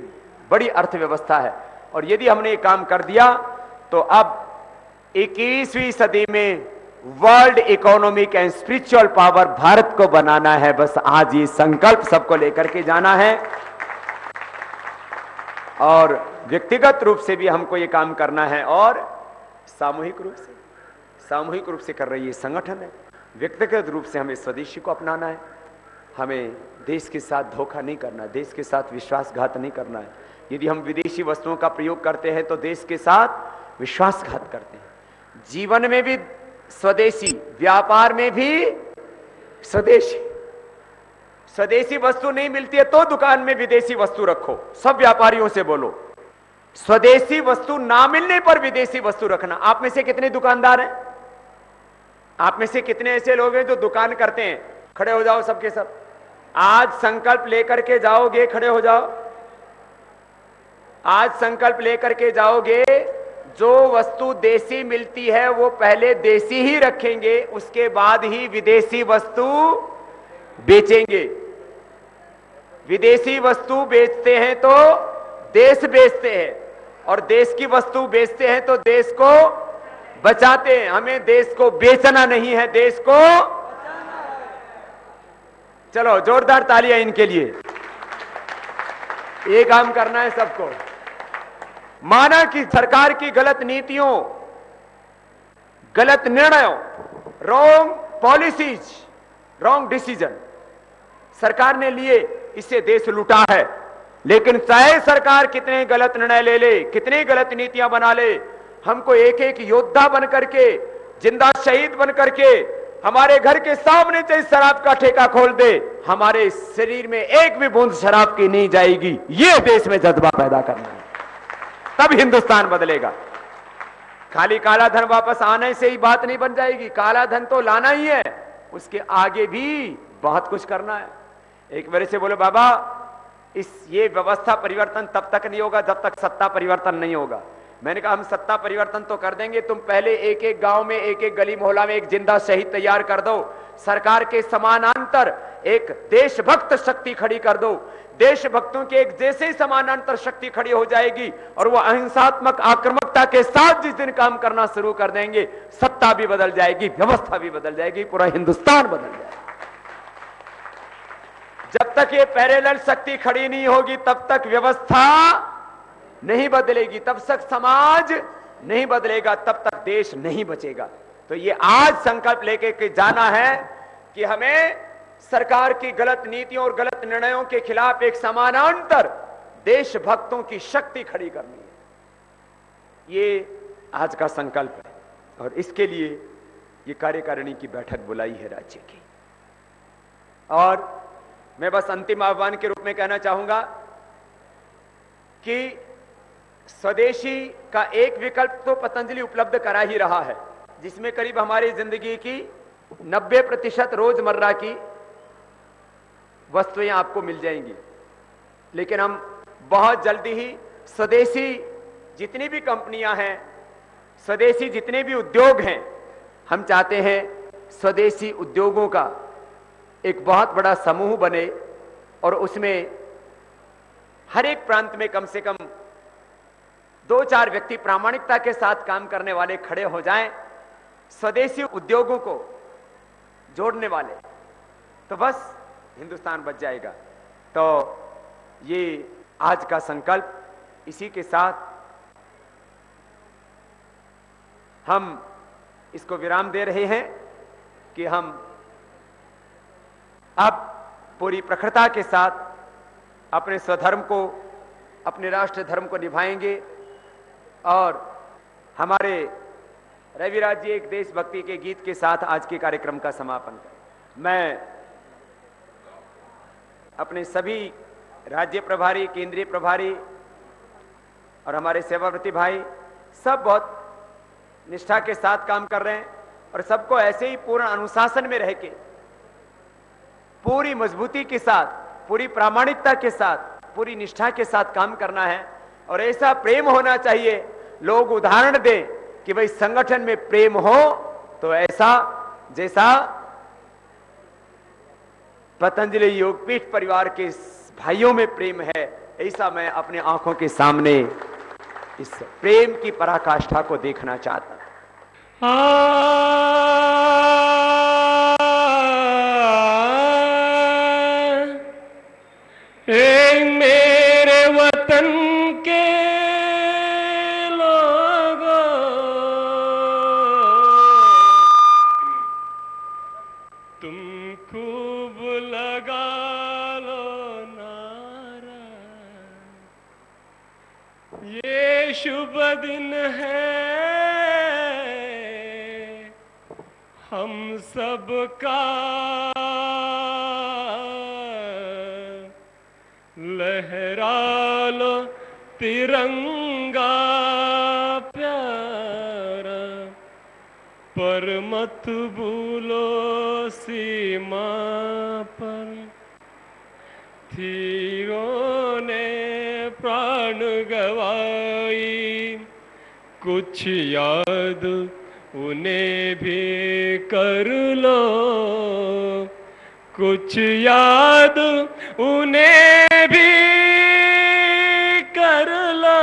बड़ी अर्थव्यवस्था है और यदि हमने ये काम कर दिया तो अब 21वीं सदी में world economic and spiritual power Bharat को बनाना है। बस आज ये संकल्प सबको लेकर के जाना है और व्यक्तिगत रूप से भी हमको ये काम करना है और सामूहिक रूप से कर रही ये संगठन है। व्यक्तिगत रूप से हमें स्वदेशी को अपनाना है, हमें देश के साथ धोखा नहीं करना है, देश के साथ विश्वासघात नहीं करना है। यदि हम विदेशी वस्तुओं का प्रयोग करते हैं तो देश के साथ विश्वासघात करते हैं। जीवन में भी स्वदेशी, व्यापार में भी स्वदेशी। स्वदेशी वस्तु नहीं मिलती है तो दुकान में विदेशी वस्तु रखो, सब व्यापारियों से बोलो। स्वदेशी वस्तु ना मिलने पर विदेशी वस्तु रखना। आप में से कितने दुकानदार हैं? आप में से कितने ऐसे लोग हैं जो दुकान करते हैं? खड़े हो जाओ सबके सब। आज संकल्प लेकर के जाओगे, खड़े हो जाओ। आज संकल्प लेकर के जाओगे, जो वस्तु देसी मिलती है वो पहले देसी ही रखेंगे, उसके बाद ही विदेशी वस्तु बेचेंगे। विदेशी वस्तु बेचते हैं तो देश बेचते हैं, और देश की वस्तु बेचते हैं तो देश को बचाते हैं। हमें देश को बेचना नहीं है, देश को। चलो जोरदार तालियां इनके लिए। ये काम करना है सबको। माना कि सरकार की गलत नीतियों, गलत निर्णयों, रॉन्ग पॉलिसीज, रॉन्ग डिसीजन सरकार ने लिए, इससे देश लूटा है। लेकिन चाहे सरकार कितने गलत निर्णय ले ले, कितनी गलत नीतियां बना ले, हमको एक एक योद्धा बन करके, जिंदा शहीद बन करके, हमारे घर के सामने चाहे शराब का ठेका खोल दे, हमारे शरीर में एक भी बूंद शराब की नहीं जाएगी। ये देश में जज्बा पैदा करना है, तब हिंदुस्तान बदलेगा। खाली काला धन वापस आने से ही बात नहीं बन जाएगी, काला धन तो लाना ही है, उसके आगे भी बहुत कुछ करना है। एक मेरे से बोले, बाबा ये व्यवस्था परिवर्तन तब तक नहीं होगा जब तक सत्ता परिवर्तन नहीं होगा। मैंने कहा हम सत्ता परिवर्तन तो कर देंगे, तुम पहले एक एक गांव में, एक एक गली मोहल्ला में एक जिंदा शहीद तैयार कर दो। सरकार के समानांतर एक देशभक्त शक्ति खड़ी कर दो। देशभक्तों के एक जैसे ही समानांतर शक्ति खड़ी हो जाएगी और वो अहिंसात्मक आक्रामकता के साथ जिस दिन काम करना शुरू कर देंगे, सत्ता भी बदल जाएगी, व्यवस्था भी बदल जाएगी, पूरा हिंदुस्तान बदल जाएगा। जब तक ये पैरेलल शक्ति खड़ी नहीं होगी तब तक व्यवस्था नहीं बदलेगी, तब तक समाज नहीं बदलेगा, तब तक देश नहीं बचेगा। तो ये आज संकल्प लेके के जाना है कि हमें सरकार की गलत नीतियों और गलत निर्णयों के खिलाफ एक समानांतर देशभक्तों की शक्ति खड़ी करनी है। ये आज का संकल्प है और इसके लिए ये कार्यकारिणी की बैठक बुलाई है राज्य की। और मैं बस अंतिम आह्वान के रूप में कहना चाहूंगा कि स्वदेशी का एक विकल्प तो पतंजलि उपलब्ध करा ही रहा है, जिसमें करीब हमारी जिंदगी की 90% रोजमर्रा की वस्तुएं आपको मिल जाएंगी। लेकिन हम बहुत जल्दी ही स्वदेशी जितनी भी कंपनियां हैं, स्वदेशी जितने भी उद्योग हैं, हम चाहते हैं स्वदेशी उद्योगों का एक बहुत बड़ा समूह बने और उसमें हर एक प्रांत में कम से कम 2-4 व्यक्ति प्रामाणिकता के साथ काम करने वाले खड़े हो जाएं, स्वदेशी उद्योगों को जोड़ने वाले, तो बस हिंदुस्तान बच जाएगा। तो ये आज का संकल्प, इसी के साथ हम इसको विराम दे रहे हैं कि हम अब पूरी प्रखरता के साथ अपने स्वधर्म को, अपने राष्ट्र धर्म को निभाएंगे और हमारे रविराज जी एक देशभक्ति के गीत के साथ आज के कार्यक्रम का समापन करें। मैं अपने सभी राज्य प्रभारी, केंद्रीय प्रभारी और हमारे सेवाव्रती भाई सब बहुत निष्ठा के साथ काम कर रहे हैं और सबको ऐसे ही पूर्ण अनुशासन में रह के, पूरी मजबूती के साथ, पूरी प्रामाणिकता के साथ, पूरी निष्ठा के साथ काम करना है। और ऐसा प्रेम होना चाहिए, लोग उदाहरण दें कि भाई संगठन में प्रेम हो तो ऐसा जैसा पतंजलि योगपीठ परिवार के भाइयों में प्रेम है, ऐसा मैं अपने आंखों के सामने इस प्रेम की पराकाष्ठा को देखना चाहता हूं। मेरे वतन के शुभ दिन है हम सबका, लहरा लो तिरंगा प्यारा, पर मत भूलो सीमा पर तीरों ने प्राण गवाई, कुछ याद उन्हें भी कर लो, कुछ याद उन्हें भी कर लो,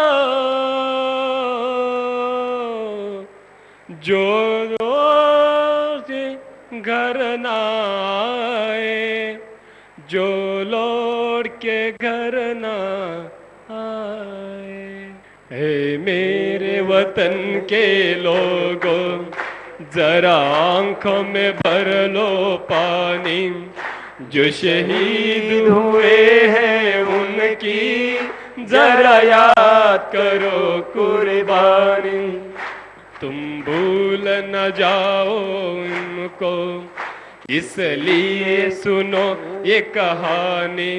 जो रोज घर ना आए, जो लौट के घर ना आए। हे मेरे वतन के लोगों, जरा आंखों में भर लो पानी, जो शहीद हुए हैं उनकी जरा याद करो कुर्बानी। तुम भूल न जाओ इनको, इसलिए सुनो ये कहानी,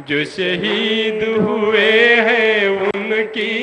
जो शहीद हुए हैं उनकी